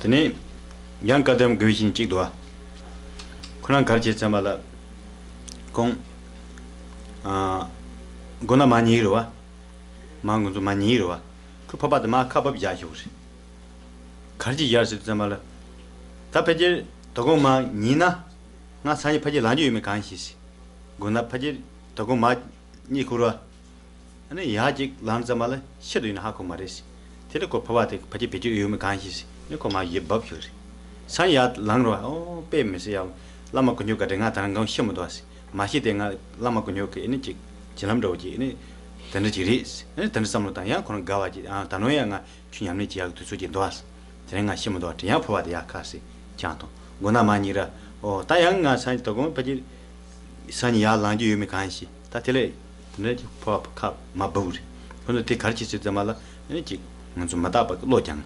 tene yang kadam gwishin chik dwa kunan garche chamala kong gona mani rowa mangunzu mani rowa ku papa de ma kabab ja shuri garche yarse chamala ta peje togo ma nina nga sani peje lanju yume kanshi si gona peje togo ma ni kurwa ane yaji lan chamala shidu ina hako marisi tele ko papa de peje peje yume kanshi si ne ko ma yebab shuri san ya langro o pe me se ya lama ko nyoka de nga tan ngam shemu doasi ma shi de nga lama ko nyoka ini chi chilam do ji ini tan ji ris ne tan samlo tan ya ko gawa ji tan no ya nga chunyam ni ji ya tu su ji doas tan nga shemu do ya pwa de ya ka si cha to gona ma ni ra o ta yang nga san to go pa ji san ya lang ji yu me kan shi ta tele ne ji pwa ka ma bu ri ko ne te kar chi se zamala ne ji ngzu ma da ba lo jang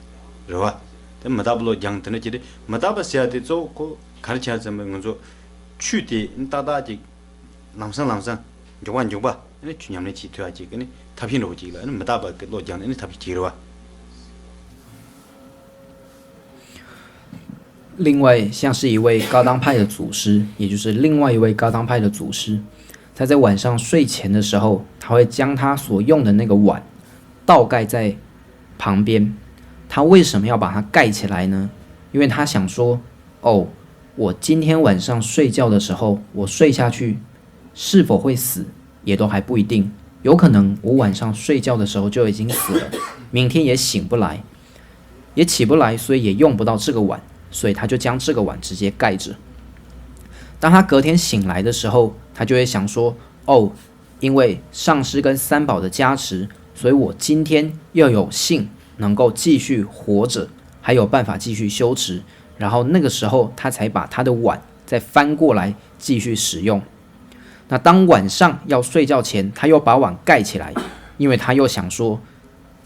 ro wa 마다블로 장트네지데 마다바시아데 조고 가르치하자면 먼저 추디 따다지 남상 조반조바 네 주념네 지토야지 그네 답이로지라 마다바 로장네 답이 지로와 另外像是一位高当派的祖师，也就是另外一位高当派的祖师，他在晚上睡前的时候，他会将他所用的那个碗倒盖在旁边。他为什么要把它盖起来呢？因为他想说，哦，我今天晚上睡觉的时候，我睡下去是否会死，也都还不一定，有可能我晚上睡觉的时候就已经死了，明天也醒不来，也起不来，所以也用不到这个碗，所以他就将这个碗直接盖着。当他隔天醒来的时候，他就会想说，哦，因为上师跟三宝的加持，所以我今天又有幸能够继续活着，还有办法继续修持，然后那个时候他才把他的碗再翻过来继续使用。那当晚上要睡觉前，他又把碗盖起来，因为他又想说，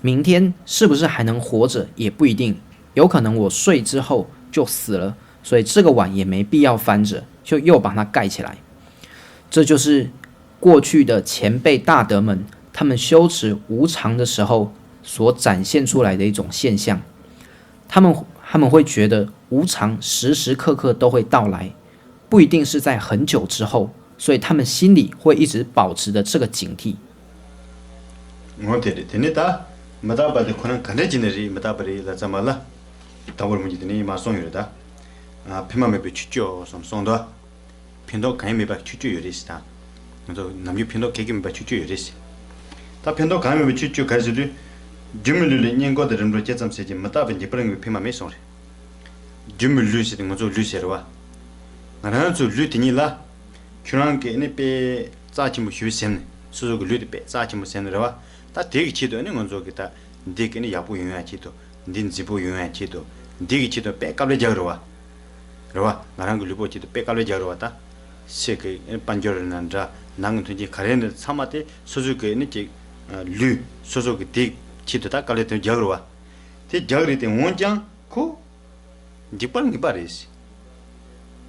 明天是不是还能活着也不一定，有可能我睡之后就死了，所以这个碗也没必要翻着，就又把它盖起来。这就是过去的前辈大德们，他们修持无常的时候所展现出来的一种现象，他们会觉得无常时时刻刻都会到来，不一定是在很久之后，所以他们心里会一直保持着这个警惕。我觉得今天的马达巴的可能看得见的人，马达巴的那怎么了？当我们今天马送有的平常没被去叫送的，平常看也没被去叫有的是的，那就那么平常看没被去叫有的是，他平常看没被去叫开始的。주물르 년고들 좀 제점 세지 맞다빈 지브링 피마 메송레 주물르 시딩 모조 루세르와 나는 저 루티니라 큐랑게 네페 짜치무 휴셈 수족 루디페 짜치무 센르와 다 되게 치도네 먼저기다 되게니 야부 용야치도 닌 지부 용야치도 되게 치도 빼깔레 자르와 러와 나랑 그 루보치도 빼깔레 자르와다 세게 반저르난다 나는 되게 가레는 사마데 수족게 네지 루 수족게 되 치도다 깔레도 저러와 대 저리 때 원장 코 디pan 기바리스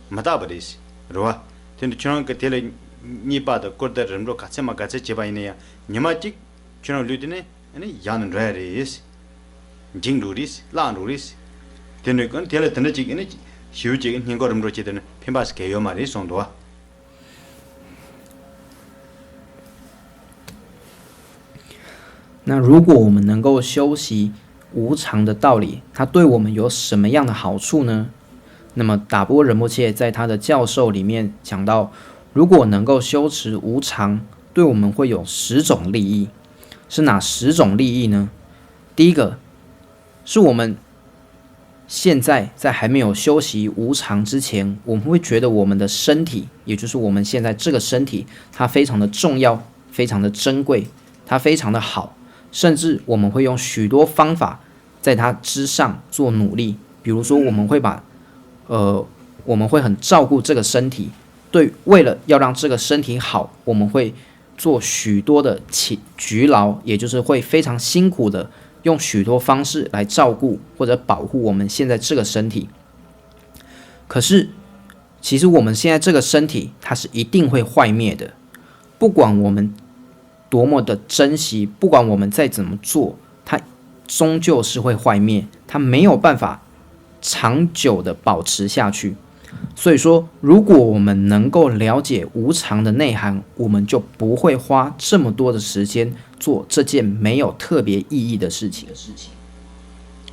마다바리스 로와 근데 저런 그 텔레 니바다 코더름로 같이 막 같이 제바이네야 니마직 저런 루디네 아니 야는 레리스 징루리스 라루리스 근데 건 텔레 드네지기네 쉬우지긴 흰거름로 제되는 펜바스 개요 말이 송도와那如果我们能够修习无常的道理，它对我们有什么样的好处呢？那么达波仁波切在他的教授里面讲到，如果能够修持无常，对我们会有10种利益。是哪10种利益呢？第一个是我们现在在还没有修习无常之前，我们会觉得我们的身体，也就是我们现在这个身体，它非常的重要，非常的珍贵，它非常的好。甚至我们会用许多方法在它之上做努力，比如说我们会很照顾这个身体，为了要让这个身体好，我们会做许多的局劳，也就是会非常辛苦的用许多方式来照顾或者保护我们现在这个身体。可是其实我们现在这个身体它是一定会坏灭的，不管我们多么的珍惜，不管我们再怎么做，它终究是会坏灭，它没有办法长久的保持下去。所以说，如果我们能够了解无常的内涵，我们就不会花这么多的时间做这件没有特别意义的事情。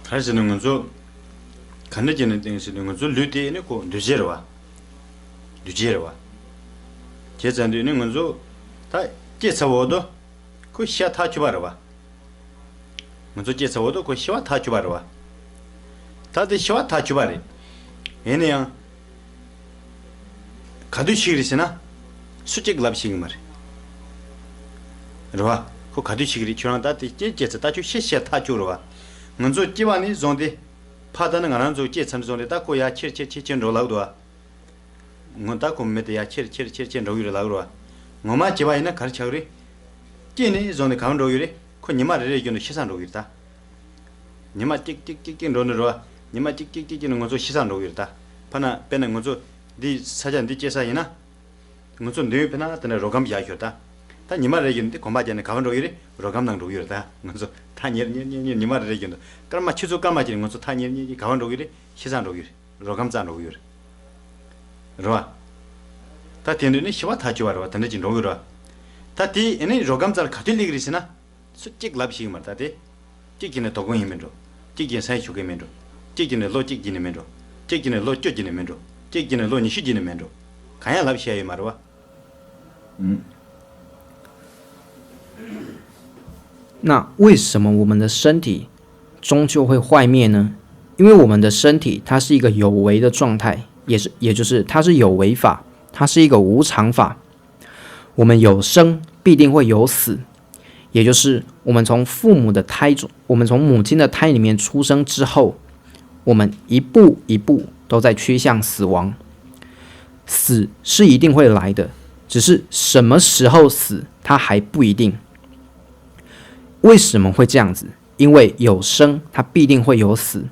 开始能够做，看得见的东西能够做绿的那个绿接了哇，绿接了哇，接着的能够做，他接触我都，可下他去吧了哇，我做接触我都可希望他去吧了哇，他的希望他去吧了，那样。가두시그리시나 수직 랍시기 말이 그러와 그 가두시그리 주랑다 제제서 다주 시시야 타주로와 먼저 지반이 존데 파다는 안한 조 제천 존데 다고야 칠칠칠천 rol라우도와 뭔다 고메데야 칠칠칠천 로유라우로와 뭐마 지바이나 가르쳐그리 제네 존데 가운 로유리 그 니마를 얘기는 시산 로유다 니마 찍찍찍찍 로느로와 니마 찍찍찍는 거조 시산 로유다 파나 빼는 거조 디 사전 디 제사이나 무슨 뇌변화 때문에 로감 이야기였다. 다 니말 얘기인데 고마전에 가면 로이래 로감당 로이다. 그래서 타니니 니말 얘기인데 그럼 맞추죠 까마지는 것도 타니니 가면 로이래 시산 로이 로감장 로이 로아 다 되는 시와 타지와로 되는지 로이라 다디 얘네 로감장 가들리 그리시나 수직 랍시 말다데 찍기는 도공이면로 찍기는 사이축이면로 찍기는 로직기는면로 찍기는 로쪽기는면로 찍기는 로니 시기는면로 가야 랍시야이 말와那为什么我们的身体终究会坏灭呢？因为我们的身体它是一个有为的状态，也就是它是有为法，它是一个无常法。我们有生必定会有死，也就是我们从父母的胎中，我们从母亲的胎里面出生之后，我们一步一步都在趋向死亡。死是一定会来的，只是什么时候死，它还不一定。为什么会这样子？因为有生，它必定会有死。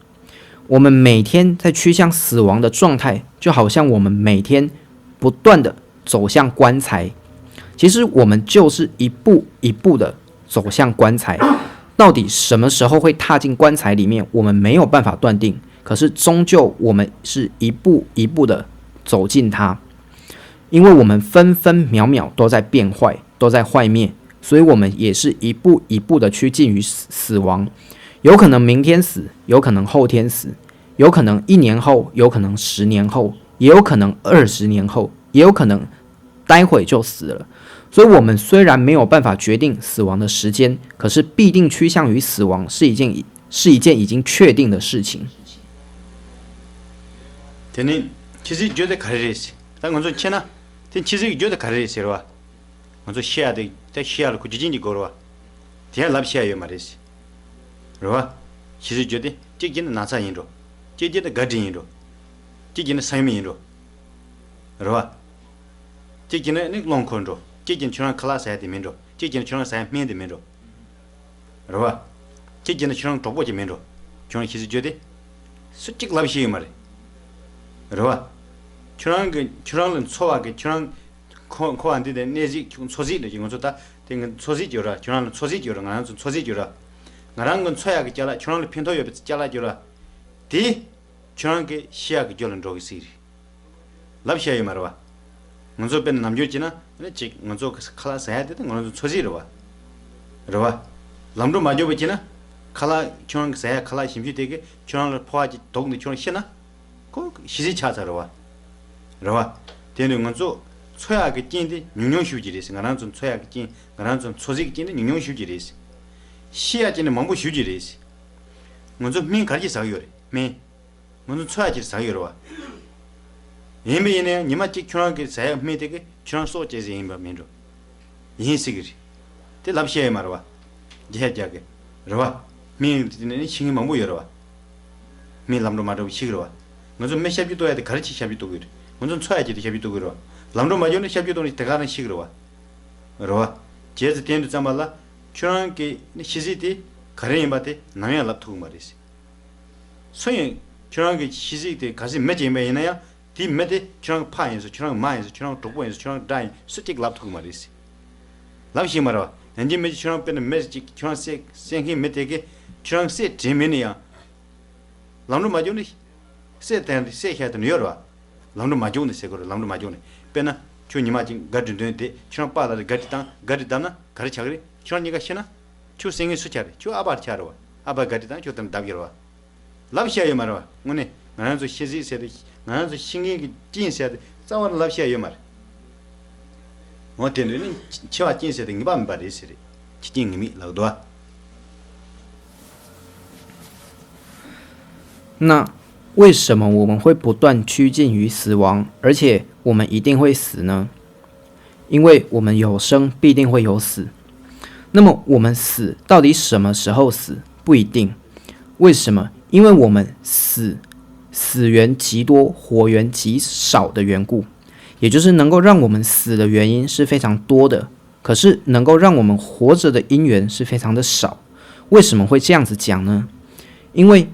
我们每天在趋向死亡的状态，就好像我们每天不断的走向棺材。其实我们就是一步一步的走向棺材。到底什么时候会踏进棺材里面，我们没有办法断定。可是终究我们是一步一步的走进它，因为我们分分秒秒都在变坏，都在坏灭，所以我们也是一步一步的趋近于死亡。有可能明天死，有可能后天死，有可能1年后，有可能10年后，也有可能20年后，也有可能待会就死了。所以我们虽然没有办法决定死亡的时间，可是必定趋向于死亡是一件已经确定的事情。되니 기지 줘도 가르리시. 당 먼저 치나. 된 기지 줘도 가르리시로와. 먼저 시야데 대 시야를 구지진이 거로와. 대야 랍시야요 말이시. 로와. 기지 줘도 찍기는 나사인로. 찍기는 가진이로. 찍기는 사이미인로. 로와. 찍기는 롱콘로. 찍기는 저런 클래스에 되면로. 찍기는 저런 사이미에 되면로. 로와. 찍기는 저런 도보지 면로. 저런 기지 줘도 수직 랍시요 말이. 그러와 주랑은 소화게 주랑 코안디데 내지 소지를 지금 좋다 된 소지죠라 주랑은 소지죠라 나는 소지죠라 나랑 건 소야게 잘라 주랑을 핀도 옆에 잘라줘라 디 주랑게 시야게 졸은 로기시 랍시아이 말와 먼저 뺀 남주지나 즉 먼저 클래스 해야 되는 거는 소지로 와 그러와 람도 맞아 보지나 칼라 주랑 세 칼라 심지 되게 주랑을 포하지 독니 주랑 시나 그 시지 찾아러 와. 그러와 되는 건조 소야게 찐데 능용슈지리스 나랑 좀 소야게 찐 나랑 좀 소지게 찐데 능용슈지리스 시야진의 망부 슈지리스 먼저 민 가지 사요래 민 먼저 소야지 사요러 와. 예매네 니마치 추랑게 사야 메되게 추랑 소제지 임바 민로 인식이 때 랍시에 말와 제자게 그러와 민는 신이 망부 열어 와. 민 람로 말로 시그러 와. 먼저 몇 샵이도 해야 돼 가르치 샵이도 그래 먼저 쳐야지 샵이도 그래 람로 마저는 샵이도 대가는 시그러 와 그러와 제즈 텐도 잠발라 추랑게 시지디 가래이 바데 나야 랍투 말이지 소인 추랑게 시지디 가지 매제 매이나야 디 매데 추랑 파인서 추랑 마인서 추랑 도보인서 추랑 다이 수직 랍투 말이지 랍시 말아 엔지 매지 추랑 빼는 매지 추랑 생기 매데게 추랑 세 제메니야 람로 마저는 세 해도 뉴여와 람도 마존데 세고로 람도 마존네 빼나 주니마 진 가드는데 치랑 빠다 가디다나 가르차그리 치랑 니가 시나 추 생이 수차리 추 아바르차로 아바 가디다 추담 답기로 랍시아요 말와 오네 나는 시지 세데 나는 신기 진세데 자원 랍시아요 말 어때는 치와 진세데 니밤 바리시리 치징님이 라도아 那为什么我们会不断趋近于死亡，而且我们一定会死呢？因为我们有生必定会有死。那么我们死到底什么时候死？不一定。为什么？因为我们死源极多，活源极少的缘故。也就是能够让我们死的原因是非常多的，可是能够让我们活着的因缘是非常的少。为什么会这样子讲呢？因为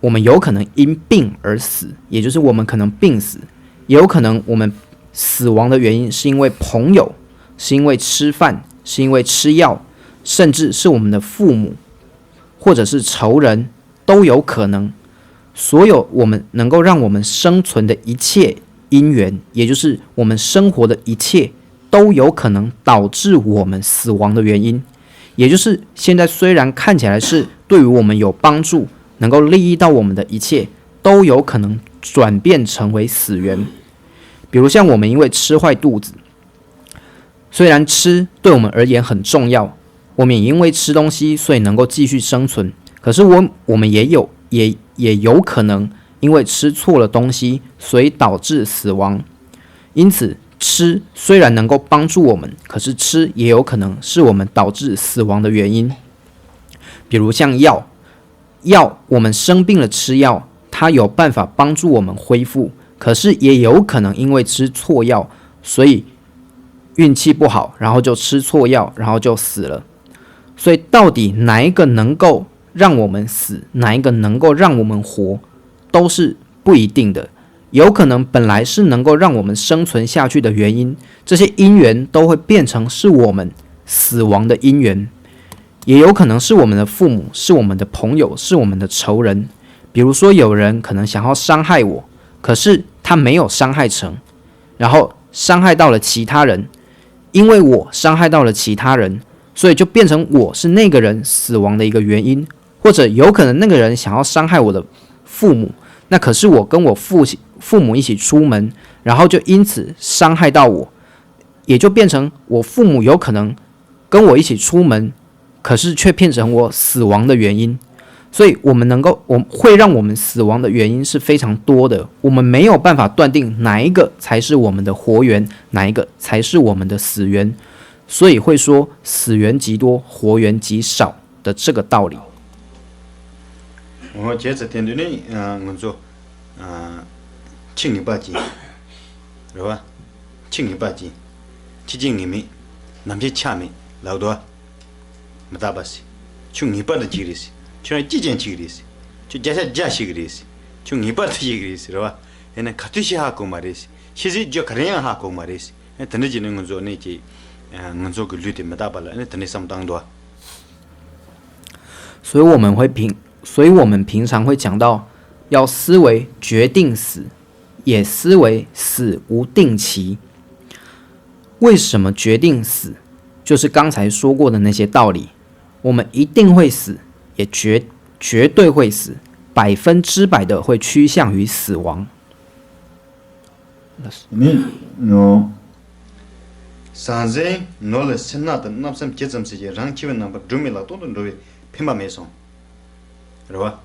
我们有可能因病而死，也就是我们可能病死，也有可能我们死亡的原因是因为朋友，是因为吃饭，是因为吃药，甚至是我们的父母，或者是仇人，都有可能。所有我们能够让我们生存的一切因缘，也就是我们生活的一切，都有可能导致我们死亡的原因。也就是现在虽然看起来是对于我们有帮助，能够利益到我们的一切，都有可能转变成为死源。比如像我们因为吃坏肚子，虽然吃对我们而言很重要，我们也因为吃东西所以能够继续生存，可是我们也有可能因为吃错了东西，所以导致死亡。因此吃虽然能够帮助我们，可是吃也有可能是我们导致死亡的原因。比如像药，我们生病了吃药，它有办法帮助我们恢复，可是也有可能因为吃错药，所以运气不好，然后就吃错药，然后就死了。所以到底哪一个能够让我们死，哪一个能够让我们活，都是不一定的。有可能本来是能够让我们生存下去的原因，这些因缘都会变成是我们死亡的因缘。也有可能是我们的父母，是我们的朋友，是我们的仇人。比如说有人可能想要伤害我，可是他没有伤害成，然后伤害到了其他人，因为我伤害到了其他人，所以就变成我是那个人死亡的一个原因。或者有可能那个人想要伤害我的父母，那可是我跟我父母一起出门，然后就因此伤害到我，也就变成我父母有可能跟我一起出门，可是却变成我死亡的原因。所以我会让我们死亡的原因是非常多的，我们没有办法断定哪一个才是我们的活源，哪一个才是我们的死源，所以会说死源极多，活源极少的这个道理。我接着点的呢，我做庆礼拜节，是吧？庆礼拜节，七经里面，남자 차면 라우도 맞다바시. 충이바도 지리시. 충이 지전 지리시. 저 자식이리시. 충이바도 지리시, 봐. 얘는 같이시 하고 말이시. 시지 저 그냥 하고 말이시. 던지는 건 좋네지. 我个绿的没大把了，那等你上当多。所以我们平常会讲到，要思维决定死，也思维死无定期。为什么决定死？就是刚才说过的那些道理。我们一定会死，也绝对会死，100%的会趋向于死亡。산제 놀레 신나다 납섬 제점시제 랑치wen 넘버 드미라 돈돈도에 펜바메송 그러봐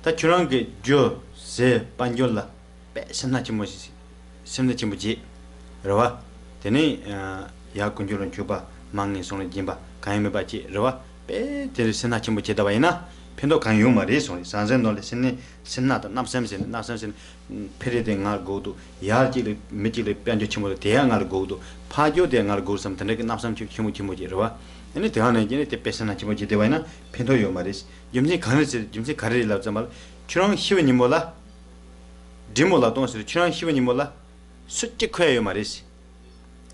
다 주랑게 조세 반졸라 배신나지 뭐지 심나지 뭐지 그러봐 되니 야 군주는 주바 망니 손에 짐바 가임에 바지 그러봐 배 데르신나지 뭐지 다바이나 펜도 강요 말이 손이 산제 놀레 신나다 납섬신 페레데 고도 야지를 미지를 변조 치모도 대항할 고도 파조 대항할 고도 섬한테 납섬 치모지러와 얘네 대항에 얘네 대패스나 치모지 대와이나 펜도요 말이스 염지 가르지 염지 가르리라 자말 추랑 희원이 몰라 디몰라 동스 추랑 희원이 몰라 수직 커요 말이스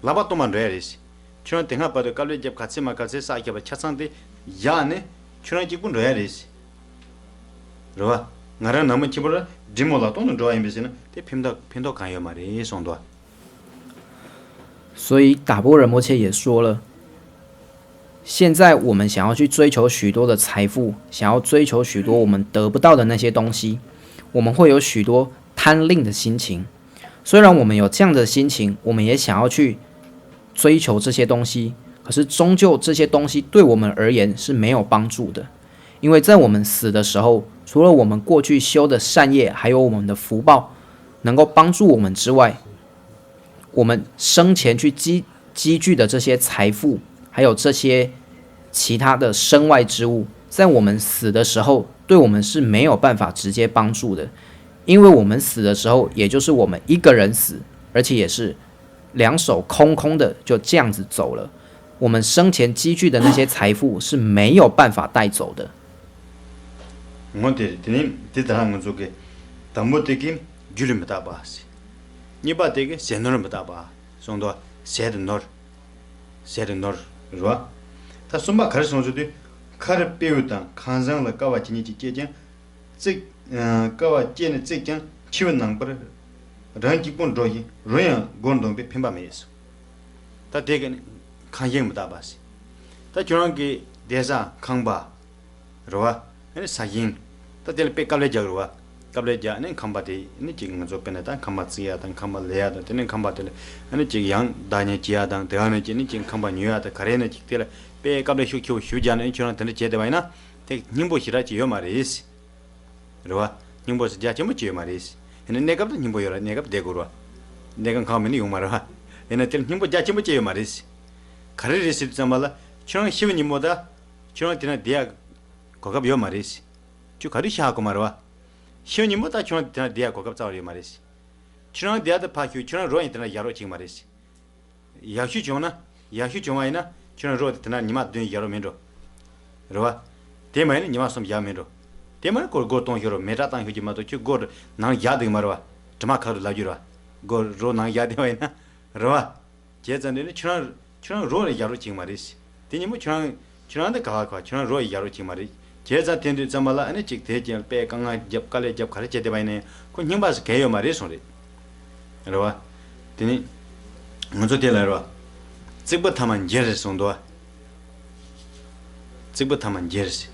라바토만 레리스 추랑 대항 바도 깔리 접 같이 막아서 사이게 차상데 야네 추랑 지군 레리스 러와 ngara nama chibura dimola tono droa imbesina te pimdo kanyo mari songdo。所以达波仁波切也说了，现在我们想要去追求许多的财富，想要追求许多我们得不到的那些东西，我们会有许多贪吝的心情。虽然我们有这样的心情，我们也想要去追求这些东西，可是终究这些东西对我们而言是没有帮助的。因为在我们死的时候，除了我们过去修的善业，还有我们的福报能够帮助我们之外，我们生前去积聚的这些财富，还有这些其他的身外之物，在我们死的时候，对我们是没有办法直接帮助的。因为我们死的时候，也就是我们一个人死，而且也是两手空空的就这样子走了。我们生前积聚的那些财富是没有办法带走的。我哋啲我做嘅，但冇啲嘅julli唔打巴士，你把啲嘅先诺唔打巴，送到先诺，是吧？他送把开始送出的，开始表达看上了高瓦今年去接讲，这高瓦接呢这讲，气温能不的，人基本着意，人样广东被偏把没事，他这个看见唔打巴士，他就让给电上看吧，是吧？ini sayin ta tel pe kable jagruwa kable ja ne khamba de ni jing zo pe na ta khamba tsiya ta khamba leya da tene khamba tel ani jing yang da ne jiya da de ne jing ni jing khamba nyuya da kare ne jik tel pe kable shu ja ne chona tene je de bai na te nimbo hira ji yo ma res ro nimbo se ja chemo ji ma res ene ne kable nimbo yo ne kable de go ro ne kan khama ni yo ma ra ene tel nimbo ja chemo ji yo ma res kare res zamala chona shiv nimbo da chona tena dia 고급 요 말이지. 주 가리시 하고 말와. 시원이 뭐다 주는 대야 고급 자리 말이지. 주는 대야도 파큐 주는 로이 되나 야로 지 말이지. 야슈 좋나? 야슈 좋아이나? 주는 로 되나 니마 된 야로 면로. 로와. 대만이 니마 좀 야면로. 대만 고고동 히로 메라당 휴지마도 주고 나 야드 말와. 드마카로 라주라. 고 로나 야데와이나. 로와. 제전에는 주는 로 야로 지 말이지. 대니모 주는데 가가 주는 로 야로 지 말이지. 제자 텐데 잠말라 아니 직 대지할 배 강아 접갈래 접 가르쳐 대 바이네 그 힘바스 개요 말이 소리 알아봐 되니 먼저 될라로 직부터만 제를 송도 직부터만 제르시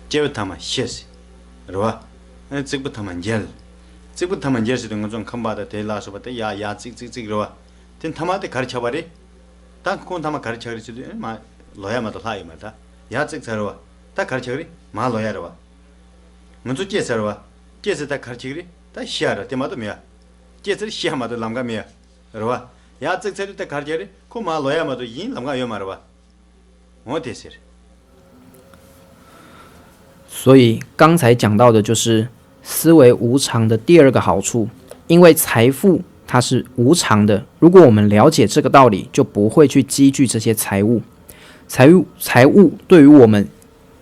제부터만 시시 알아봐 아니 직부터만 제르시 된 거좀 컴바다 될라서 봤다 야야 직직직로 된 타마데 가르쳐 버리 딱 그건 타마 가르쳐 버리지 마 로야마도 하이 말다 야 직서로 다 가르쳐그리 말로야로와 먼저 제서로와 제서 다 가르쳐그리 다 시야로 때마도 뭐야 제서 시야마도 남가 뭐야 로와 야적서리 다 가르쳐그리 그 말로야마도 인 남가 요 말로와 어때서所以刚才讲到的就是思维无常的第二个好处，因为财富它是无常的，如果我们了解这个道理，就不会去积聚这些财物。财物对于我们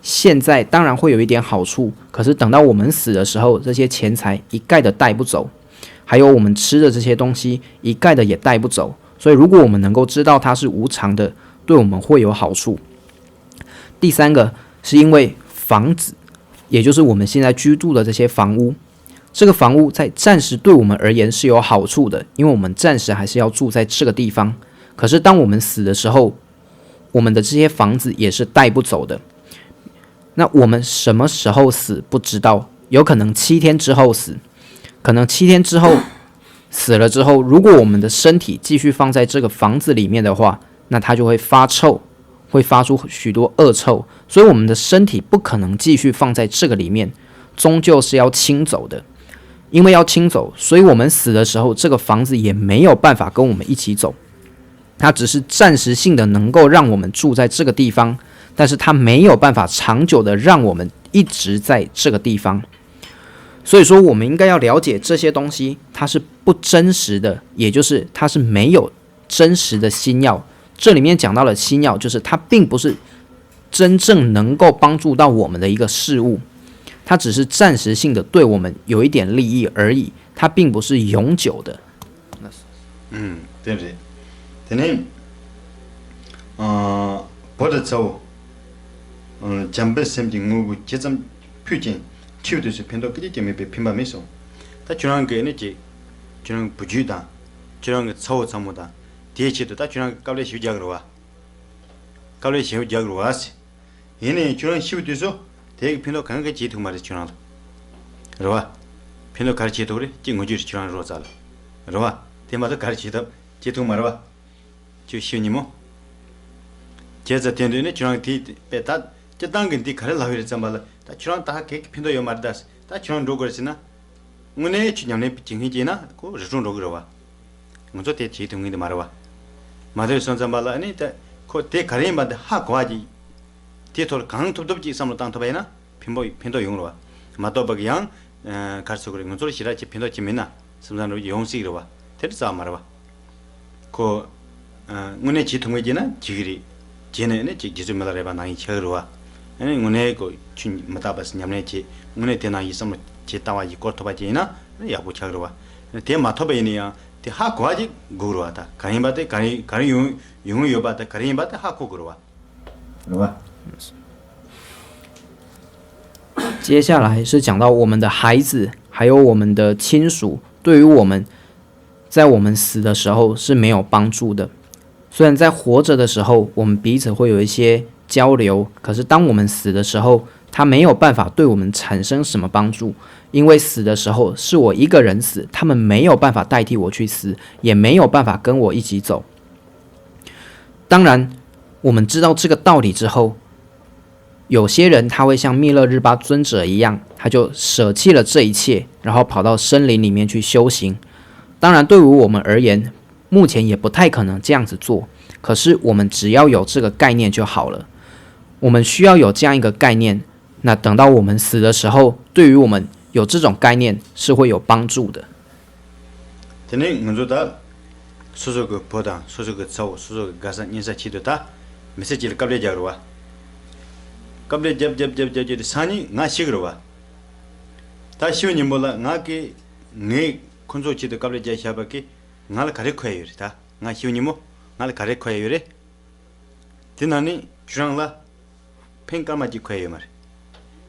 现在当然会有一点好处，可是等到我们死的时候，这些钱财一概的带不走，还有我们吃的这些东西一概的也带不走。所以如果我们能够知道它是无常的，对我们会有好处。第三个是因为房子，也就是我们现在居住的这些房屋，这个房屋在暂时对我们而言是有好处的，因为我们暂时还是要住在这个地方。可是当我们死的时候，我们的这些房子也是带不走的。那我们什么时候死不知道，有可能7天之后死，可能7天之后死了之后，如果我们的身体继续放在这个房子里面的话，那它就会发臭，会发出许多恶臭，所以我们的身体不可能继续放在这个里面，终究是要清走的。因为要清走，所以我们死的时候，这个房子也没有办法跟我们一起走，它只是暂时性的能够让我们住在这个地方，但是它没有办法长久的让我们一直在这个地方。所以说我们应该要了解这些东西它是不真实的，也就是它是没有真实的心药。这里面讲到了心药，就是它并不是真正能够帮助到我们的一个事物，它只是暂时性的对我们有一点利益而已，它并不是永久的。对不对？等或者走，江北省的我节奏附近， 치우듯이 편도 그게 때문에 핀밤에서 다 주랑 게는 지 주랑 부주다 주랑 서우 참모다 대치도 다 주랑 깔래 시작으로 와 깔래 시작으로 와서 얘네 주랑 시우듯서 대기 편도 가는 게 지도 말이 주랑 로와 편도 가르치도 그래 찡어지 주랑 로잘 로와 대마도 가르치다 지도 말아 저 시우님모 제자 텐데네 주랑 디 베다 저 당근 디 가를 라위를 잠발라 다 주랑 다 계획 편도 요 말다스 다 주랑 로거스나 문에 주냐네 징히지나 고 르존 로그로와 먼저 대 지동인데 말아와 마들 선잠발라 아니 다코대 가린 바데 하 과지 대톨 강톱톱지 삼로 땅토바이나 편도 용으로와 마도박양 가르쳐 그래 먼저 시라지 편도 지면나 섬산로 용식으로와 대자 말아와 고 문에 지동이지나 지기리 제네네 지주말아봐 나이 쳐로와 아니 문에 준 마다바스 냠네지 문에 대나 이섬 제타와 이 코토바지나 야부 차그로와 대 마토베니야 대 하고아지 구로와다 가림바데 가리 용의 요바다 가림바데 하고 그로와 그로와 接下来是讲到我们的孩子还有我们的亲属对于我们在我们死的时候是没有帮助的。虽然在活着的时候我们彼此会有一些交流，可是当我们死的时候他没有办法对我们产生什么帮助，因为死的时候是我一个人死，他们没有办法代替我去死，也没有办法跟我一起走。当然我们知道这个道理之后，有些人他会像密勒日巴尊者一样，他就舍弃了这一切，然后跑到森林里面去修行。当然对于我们而言，目前也不太可能这样子做，可是我们只要有这个概念就好了。我们需要有这样一个概念，那等到我们死的时候，对于我们有这种概念是会有帮助的。저는 먼저다 소소그 보다 소소그 차오 소소그 가서 인사 치도다 메시지를 qableja로 와. qable jab 산이 nga 식으로 와. 다 시원이 몰라 나게 네 콘소 치도 qableja 샤바게 나를 가르쳐요. 다. nga 시원이 뭐 나를 가르쳐요래. 디나니 주랑라 팽까마지 커요 말.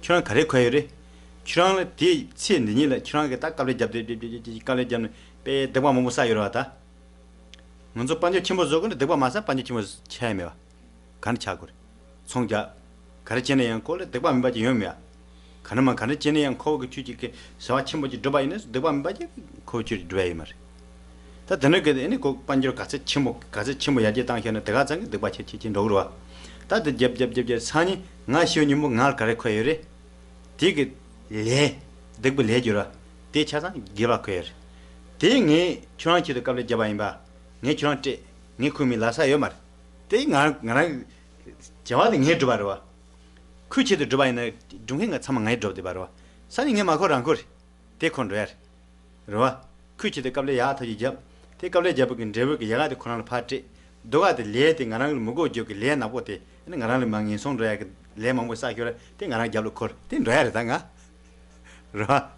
주랑 가르쳐요래. 주랑을 뒤 치는니라 주랑게 딱 qableja qableja 빼 대바 뭐 사이로 하다. 먼저 반지 침보 적은 대바 마사 반지 침보 차이며 간차고. 송자 가르치는 양 꼴 대바 민바지 요미야. 가능만 가르치는 양 코그 취지게 사와 침보지 드바이네 대바 민바지 코치 드바이 말. 다 드는게 에네 꼭 반지로 가서 침보 야지 당현은 대가 장 대바 치친 로로 와. 다 접접접 산이 nga 시오니 뭐 ngal 가르쳐요래. 되게 래 대부 레주라. 대 차상 기바 커요. 대응이 중앙치도 qable 잡아임바 네 중앙때 네 쿠미 라사요 말 대응아 저와도 네 줘봐라 쿠치도 줘봐이네 중행가 참 많이 줘도 봐라 산이게 마고랑 거리 대콘도야 로와 쿠치도 qable 야터지 잡 대 qable 잡긴 제버게 야가도 코나는 파티 도가도 레데 나랑 무고 저기 레 나보테 나랑 망인 송도야 레 망고 사교라 대 나랑 잡로 걸 대 당아 로와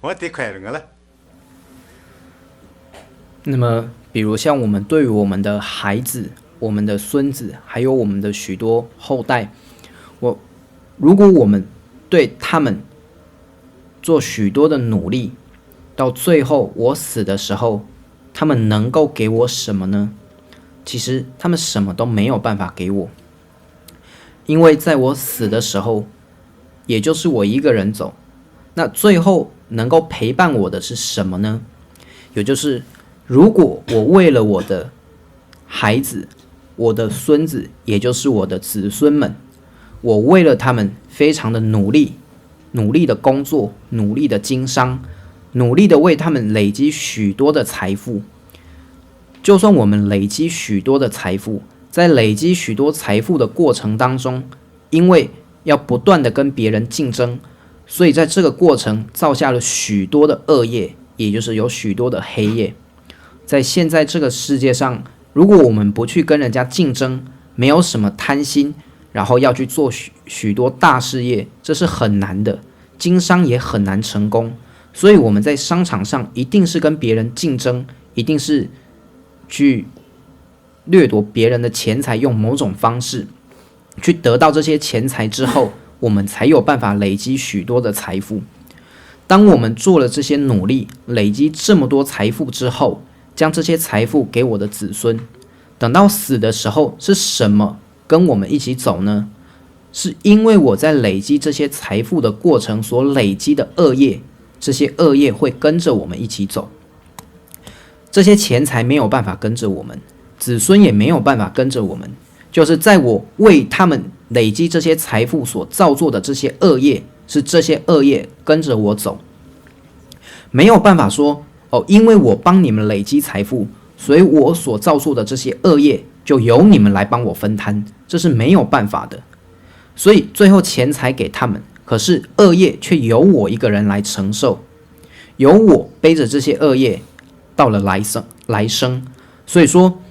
어때 커야는가라 那么比如像我们对于我们的孩子、我们的孙子还有我们的许多后代，如果我们对他们做许多的努力，到最后我死的时候，他们能够给我什么呢？其实他们什么都没有办法给我，因为在我死的时候，也就是我一个人走，那最后能够陪伴我的是什么呢？也就是如果我为了我的孩子、我的孙子，也就是我的子孙们，我为了他们非常的努力的工作，努力的经商，努力的为他们累积许多的财富。就算我们累积许多的财富，在累积许多财富的过程当中，因为要不断的跟别人竞争，所以在这个过程造下了许多的恶业，也就是有许多的黑夜。在现在这个世界上，如果我们不去跟人家竞争，没有什么贪心，然后要去做许多大事业，这是很难的，经商也很难成功。所以我们在商场上一定是跟别人竞争，一定是去掠夺别人的钱财，用某种方式去得到这些钱财之后，我们才有办法累积许多的财富。当我们做了这些努力，累积这么多财富之后，将这些财富给我的子孙，等到死的时候，是什么跟我们一起走呢？是因为我在累积这些财富的过程所累积的恶业，这些恶业会跟着我们一起走。这些钱财没有办法跟着我们，子孙也没有办法跟着我们，就是在我为他们累积这些财富所造作的这些恶业，是这些恶业跟着我走。没有办法说因为我帮你们累积财富，所以我所造作的这些恶业就由你们来帮我分摊，这是没有办法的。所以最后钱财给他们，可是恶业却由我一个人来承受，由我背着这些恶业到了来生。所以说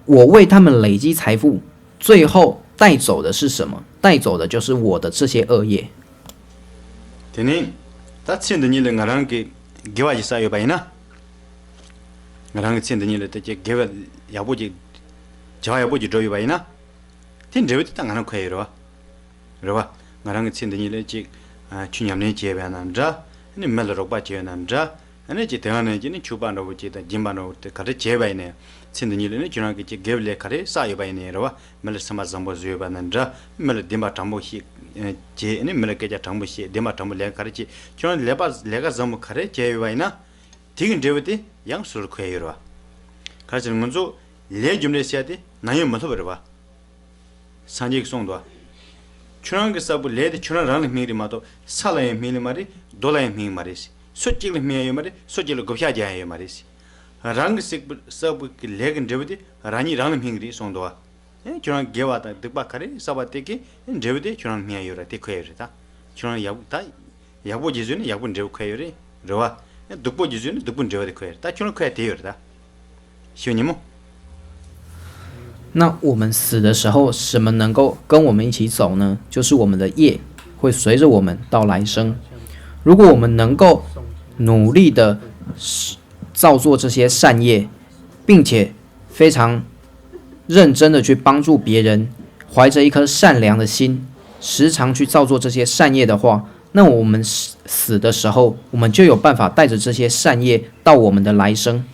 我为他们累积财富，最後帶走的是什麼？帶走的就是我的這些惡業。天呢，他欠的你了，我讓給我一啥有白呢？我讓欠的你了，這給我要不就，就要不就找有白呢？天這位當我讓可以了，是吧？我讓欠的你了，這去年的結婚呢，這你沒了肉把結婚這。ane je tengane je ni chuban ro je ta jimban ro te kare je bai ne chind ni le ni juna ke je gevle kare sa yo bai ne ro mel sama zambo zo ba nan dra mel dimba tambo hi je ni mel ke ja tambo hi dimba tambo le kare je juna le ba le ga zambo kare je bai na tigin de wete yang sur ko yo ro kare je ngonzo le jumle sia de na yo ma to ba sanjik song do chuna ke sabu le de chuna ran mi ri ma to sala ye mi le mari dola ye mi mari सोचिल में मरे सोचिल गोफिया जाए मरे सी रंग से सब लेगन देवदे रानी रान मिंगरी सोंदवा चुना गेवाता दिबा करे सबते के देवदे चुना मिया योरा ते खोयरता चुना याबुता याबो जिजुने याबुन देव खोयरे रवा दुबो जिजुने दुबुन देवदे खोयरता चुना खोय ते योरता शिवनिमो。那我们死的时候，什么能够跟我们一起走呢？就是我们的业会随着我们到来生。如果我们能够努力的造作这些善业，并且非常认真的去帮助别人，怀着一颗善良的心，时常去造作这些善业的话，那我们死的时候，我们就有办法带着这些善业到我们的来生。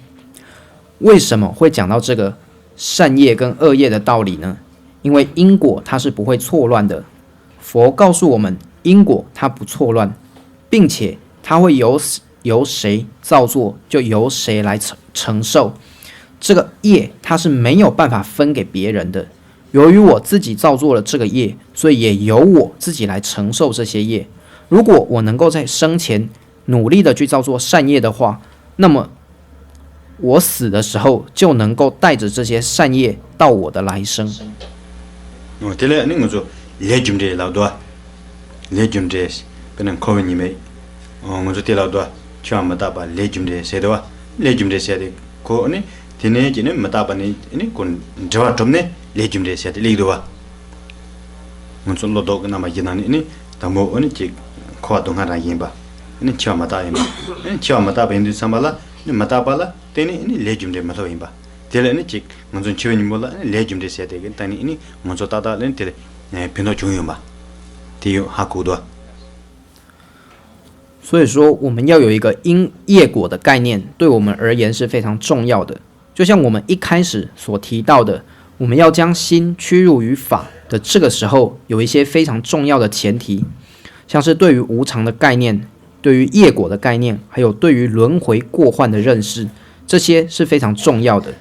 为什么会讲到这个善业跟恶业的道理呢？因为因果它是不会错乱的，佛告诉我们，因果它不错乱，并且它会由谁造作，就由谁来承受。这个业它是没有办法分给别人的。由于我自己造作了这个业，所以也由我自己来承受这些业。如果我能够在生前努力的去造作善业的话，那么我死的时候就能够带着这些善业到我的来生。对了，那个说来准备老多，来准备可能考问你们，我说对老多。chua mata ba le jumde sedewa le jumde sede ko ne tine jine mata ba ne kun jawa tomne le jumde sede le dowa mun so lo dog na ma jina ne tamo oni chi ko dong ha ra yin ba ne chua mata yin ne chua mata ba yin samala ne mata ba la tene ne le jumde ma lo yin ba tele ne chi mun so chiwe ni mo la le jumde sede ge tani ni mun so ta da le tele pino chung yin ba ti yo ha ku do。所以说，我们要有一个因业果的概念，对我们而言是非常重要的。就像我们一开始所提到的，我们要将心屈入于法的这个时候，有一些非常重要的前提，像是对于无常的概念、对于业果的概念，还有对于轮回过患的认识，这些是非常重要的。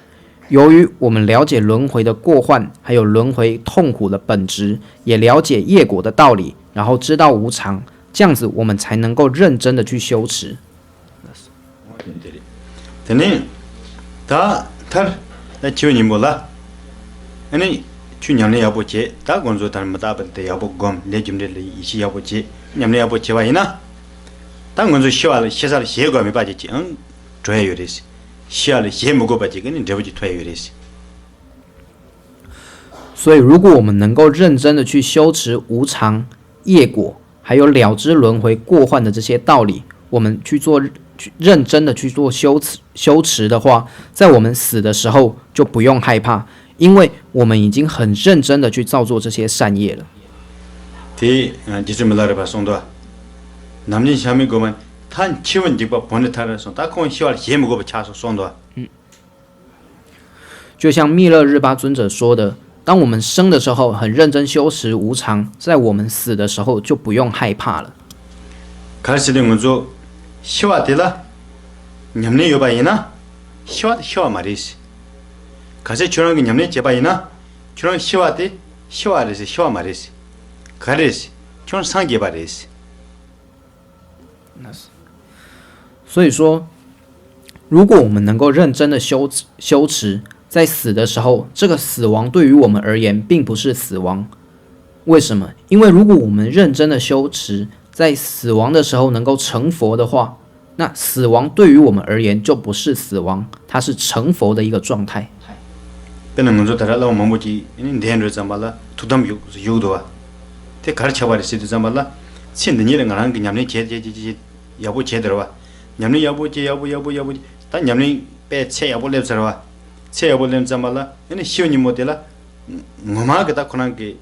由于我们了解轮回的过患，还有轮回痛苦的本质，也了解业果的道理，然后知道无常。这样子，我们才能够认真的去修持。对，他去年没了，去年的要不接，他工作他们大本的要不光，来今年的一起要不接，年的要不接完呢，他工作写完了，写上了写过没把这接，主要有的是，写了写不过把这个，你这不就推有的是。所以，如果我们能够认真的去修持无常、业果。还有了知轮回过患的这些道理，我们去认真的去做修持的话，在我们死的时候就不用害怕，因为我们已经很认真的去造作这些善业了。대 지즈밀라르바 송도 남진 샤미 고만 탄 치원 디바 본에 타라서 다콘 시월 예무고 차서 송도 就像密勒日巴尊者说的，当我们生的时候很认真修持无常，在我们死的时候就不用害怕了。 가르치는 거죠. 시와들라 냠네 요바이나 시와 말이지. 가세 저런 게 냠네 제바이나 저런 시와데 시와르지 시와 말이지. 가르지 저런 상계 말이지. 所以说，如果我们能够认真的修持，在死的时候，这个死亡对于我们而言并不是死亡。为什么？因为如果我们认真的修持，在死亡的时候能够成佛的话，那死亡对于我们而言就不是死亡，它是成佛的一个状态。 배는 먼저 달라고 뭐지 이 대한으로 잠발라 투담 유도와 대 가르쳐 버릴 수도 잠발라 신는 일은 안 하는 게 냠네 제제제 여보 제대로와 냠네 여보 다 냠네 배체 여보 랩서와 체 여보 랩 잠발라 이 시원이 모델라 뭐마가 다 코난 게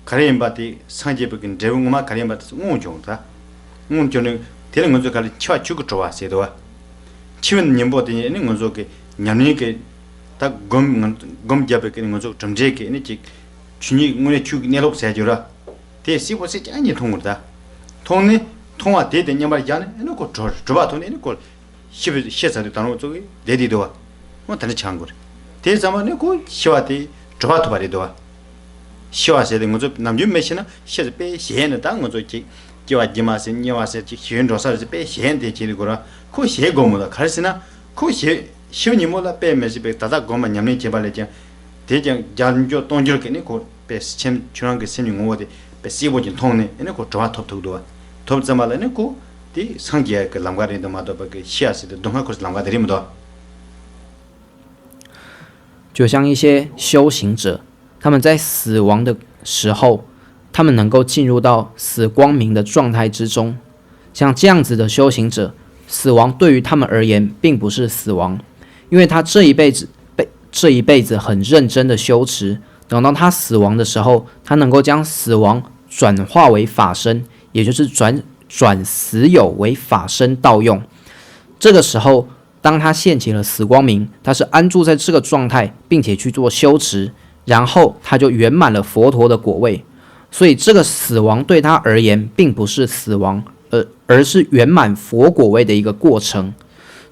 가래임바티 상제부긴 대웅마 가래임바티 운종다 운종은 대는 먼저 가르쳐 주고 좋아세도와 치원 님보더니 이 먼저 게 냠네게 딱 gom jabe ke ngozo tamje ke ni chik chuni ngune chu nelok sa jura te si bo se chani thongurda thongni thongwa de de nyamar yan eno ko joba thone eno ko shibe shesa de tanu zogi dedi do mo tane changur te zamane ko shiwa de joba to bari do shiwa se de ngozo namju meshina shese pe shene da ngozo chi jiwa jima se nyawa se chi hyen ro sa pe shen de chi gora ko she gomoda karsina ko she 시원이 몰라 빼면서 배 다다 고만 냠네 제발레지 대장 잔조 동절께니 고 베스챔 중앙 그 선이 오데 베시보진 통네 에네 고 좋아 톱톱도 톱자말에네 고디 상기야 그 람가리도 마도 그 시아스도 동하코스 람가들이므도 就像一些修行者，他们在死亡的时候，他们能够进入到死光明的状态之中。像这样子的修行者，死亡对于他们而言并不是死亡。 因为他这一辈子很认真的修持，等到他死亡的时候，他能够将死亡转化为法身，也就是转死有为法身道用。这个时候，当他现起了死光明，他是安住在这个状态，并且去做修持，然后他就圆满了佛陀的果位。所以，这个死亡对他而言并不是死亡，而是圆满佛果位的一个过程。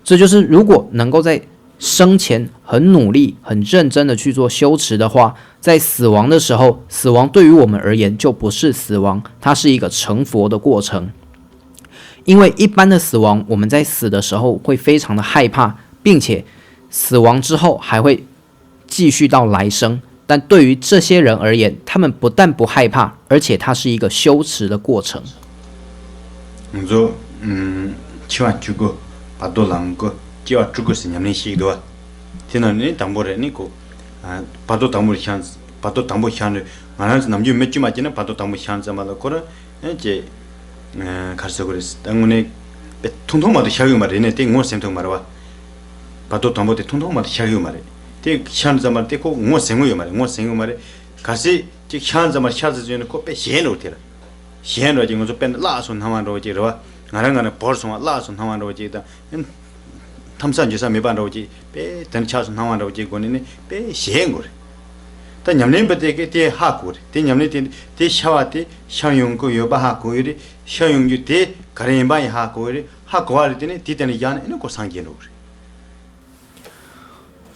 这就是如果能够在 生前很努力、很认真的去做修持的话，在死亡的时候，死亡对于我们而言就不是死亡，它是一个成佛的过程。因为一般的死亡，我们在死的时候会非常的害怕，并且死亡之后还会继续到来生。但对于这些人而言，他们不但不害怕，而且它是一个修持的过程。就치와 주고 바도 랑고 지와 주고스 냠네 시도 티나네 담보레니 고 바도 담보리 향 바도 담보 향을 만한 남주 몇주 맞지는 바도 담보 향자마다 거라 이제 가서 그랬어 당문에 통통마도 향이 말이네 땡고 셈통 말아 바도 담보데 통통마도 향이 말이 때 향자마다 때고 뭐 생고요 말이 뭐 생고 말이 가시 지 향자마다 향자주는 코페 시행로 되라 시행로 지금 좀 뺀 라손 하만로 지러와 나랑가는 벌써 라손 하만로 지다 탐산지사 메반로지 베 던차선 나와로지 고니네 베 시행고래 다 냠nem베데게 데 하고래 데 냠네데 데 샤와데 샤용고 요바하고리 샤용주 데 가레바이 하고리 하고와르데네 디데네 야네 이거 상계노래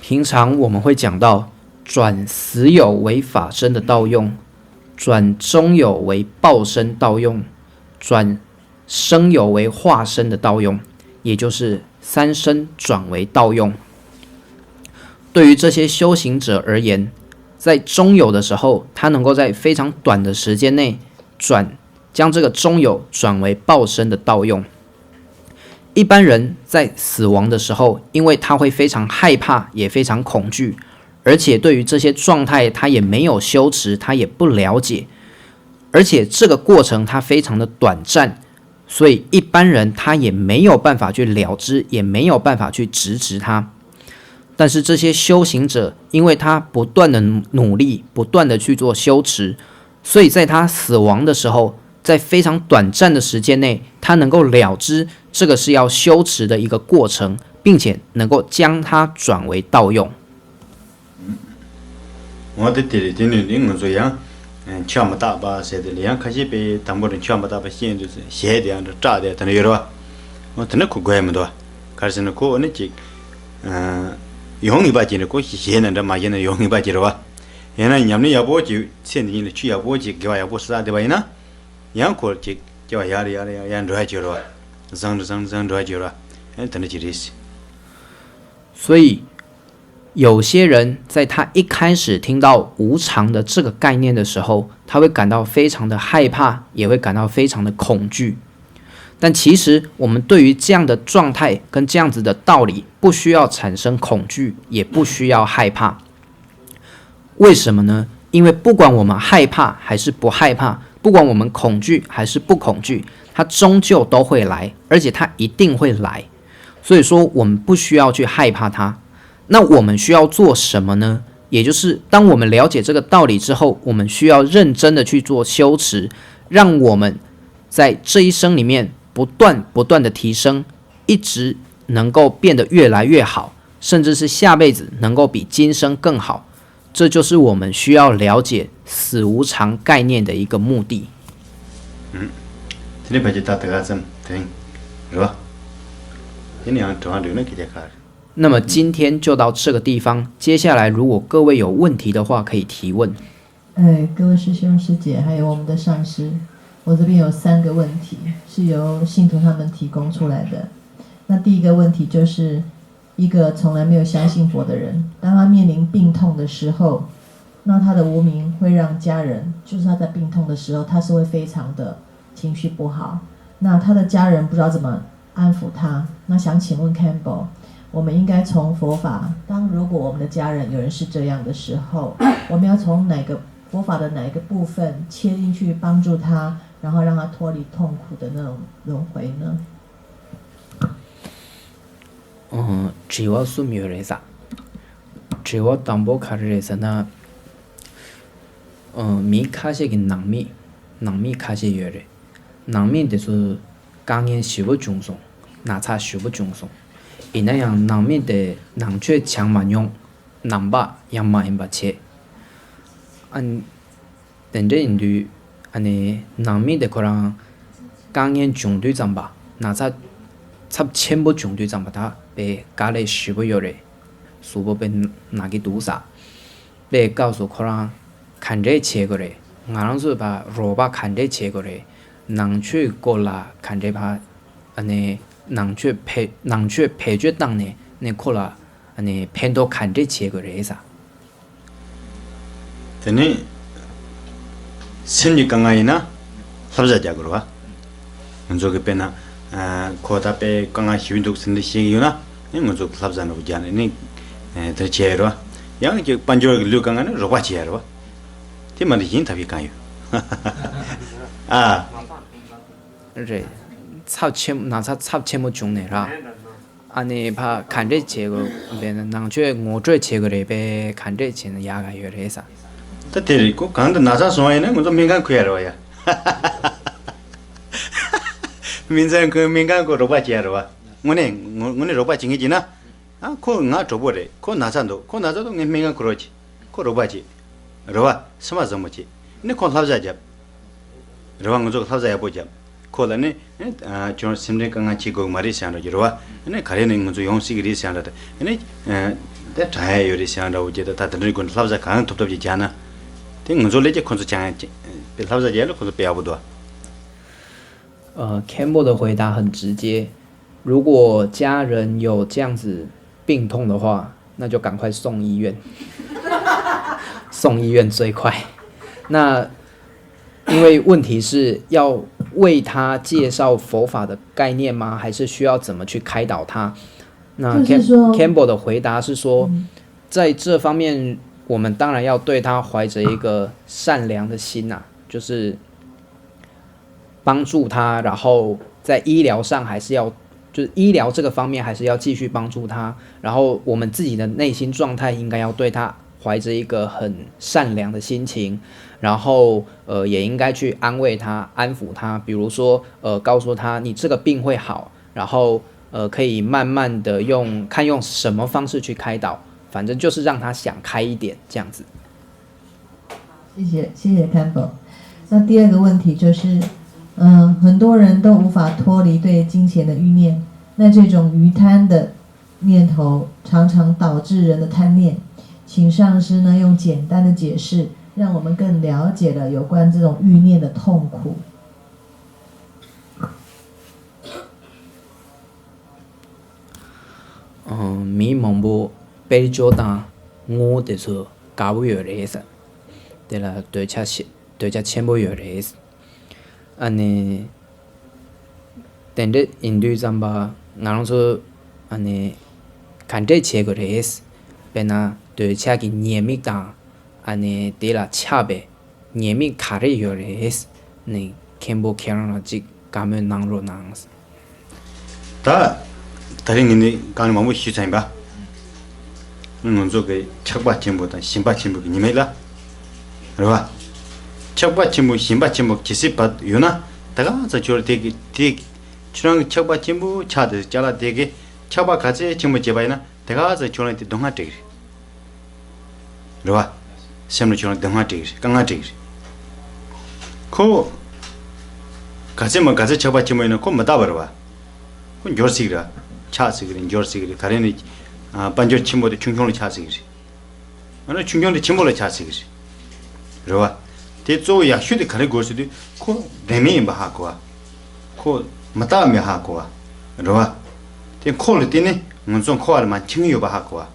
平常我们会讲到转死有为法身的道用，转中有为报身道用，转生有为化身的道用，也就是三身转为道用。对于这些修行者而言，在中有的时候，他能够在非常短的时间内将这个中有转为报身的道用。一般人在死亡的时候，因为他会非常害怕，也非常恐惧，而且对于这些状态他也没有修持，他也不了解，而且这个过程他非常的短暂。所以一般人他也没有办法去了知，也没有办法去直指它。但是这些修行者，因为他不断的努力，不断的去做修持，所以在他死亡的时候，在非常短暂的时间内，他能够了知这个是要修持的一个过程，并且能够将它转为道用。我的这里真的另外这样，枪不打吧，谁的两开始被当部人枪不打吧，现在就是写的样子炸的，等于有了，我真的苦怪么多，开始呢苦那几，用一把劲的苦，现在这嘛现在用一把劲了吧，现在伢们要不就现在你去要不就给我要不是啊对吧？呢，伢苦就叫我压力伢热就了，生热就了，等着几日事。所以有些人在他一开始听到无常的这个概念的时候，他会感到非常的害怕，也会感到非常的恐惧。但其实我们对于这样的状态跟这样子的道理，不需要产生恐惧，也不需要害怕。为什么呢？因为不管我们害怕还是不害怕，不管我们恐惧还是不恐惧，它终究都会来，而且它一定会来。所以说我们不需要去害怕它。那我们需要做什么呢？也就是当我们了解这个道理之后，我们需要认真的去做修持，让我们在这一生里面不断的提升，一直能够变得越来越好，甚至是下辈子能够比今生更好。这就是我们需要了解死无常概念的一个目的。这里把这打得怎对，是吧？今年正好留那几节课。那么今天就到这个地方，接下来如果各位有问题的话，可以提问。各位师兄师姐，还有我们的上师，我这边有3个问题，是由信徒他们提供出来的。那第一个问题就是，一个从来没有相信佛的人，当他面临病痛的时候，那他的无明会让家人，就是他在病痛的时候，他是会非常的情绪不好。那他的家人不知道怎么安抚他。那想请问 Campbell，我们应该从佛法，如果我们的家人有人是这样的时候，我们要从佛法的哪一个部分切进去帮助他，然后让他脱离痛苦的那种轮回呢？只要是没有人啥，只要当不卡人啥那，米卡些个囊米卡些有人，囊米就是刚年学不中松，哪差学不中松。因那样囊米的囊却强蛮用，囊把样蛮把切。等着印度，囊米的可能刚年中队长吧，哪差全部中队长把他被家里学不有嘞，书不被拿给读啥，被告诉可能看这切过来，俺是把罗巴看这切过来，囊去过啦看这把，囊去陪着当呢，那可啦，偏多看这切过来啥。等你心里刚刚一呢，是不是这样个吧？我做个变呢，扩大被刚刚喜欢读心的些有呢，我做是不是那不讲呢？你这切了，样就搬着六刚刚那肉把切了，这么的心特别干有，啊。这差全部中的啦。怕看这切个，别人囊去我这切个嘞，别看这切的牙个有嘞啥。这这里我刚才拿上说呢，我说敏感亏了呀，敏感过肉把切了吧？我呢肉把切个呢，可我做不的，可拿上都我敏感过了去，可肉把切，肉把什么怎么切？你可老在接，肉把我做老在也不接，可能呢，就心里刚刚切过嘛的想着就肉把，那可能呢我做用西个的想着的，这柴有的想着我觉得他等于讲老在刚突就讲呢。我做那些工作讲，别老在家了，工作比较不多。Campbell 的回答很直接，如果家人有这样子病痛的话，那就赶快送医院，送医院最快。那因为问题是要为他介绍佛法的概念吗？还是需要怎么去开导他？那 Campbell 的回答是说，在这方面。我们当然要对他怀着一个善良的心呐，就是帮助他，然后在医疗上还是要，就是医疗这个方面还是要继续帮助他，然后我们自己的内心状态应该要对他怀着一个很善良的心情，然后也应该去安慰他、安抚他，比如说告诉他你这个病会好，然后可以慢慢的用什么方式去开导，反正就是让他想开一点这样子。谢谢 Campbell。那第二个问题就是，很多人都无法脱离对金钱的欲念，那这种愚贪的念头常常导致人的贪念，请上师呢用简单的解释，让我们更了解了有关这种欲念的痛苦。미멍보 벨조다 ngô 가부여레스 데라 되차 첨보여레스 아니 덴데 인두잠바 나랑서 아니 간데 제거레스 베나 되차기 니미다 아니 데라 차베 니미 카레여레스 네 켐보 캐라나직 가면 낭로낭스 다 다른 게 가는 마음이 시작인가? 저게 척받침보다 신받침보기 니메라. 그러봐. 척받침보 신받침보 기습받 요나 다가 저절 되게 주랑 척받침보 차들 잘라 되게 척받 같이 침보 제바이나 다가 저절 때 동화 되게. 그러봐. 샘로 저런 동화 되게 강화 되게. 코 가지만 가지 척받침보는 코 맞다 버봐. 그 요시라 차시그린 요시그리 다른이 반절 침모의 중형을 차시그리 어느 중형의 침모를 차시그리 그러와 대조야 휴대 가는 곳에도 코 레메인 바하고와 코 마다미 하고와 그러와 대 콜을 때네 먼저 코알만 칭유 바하고와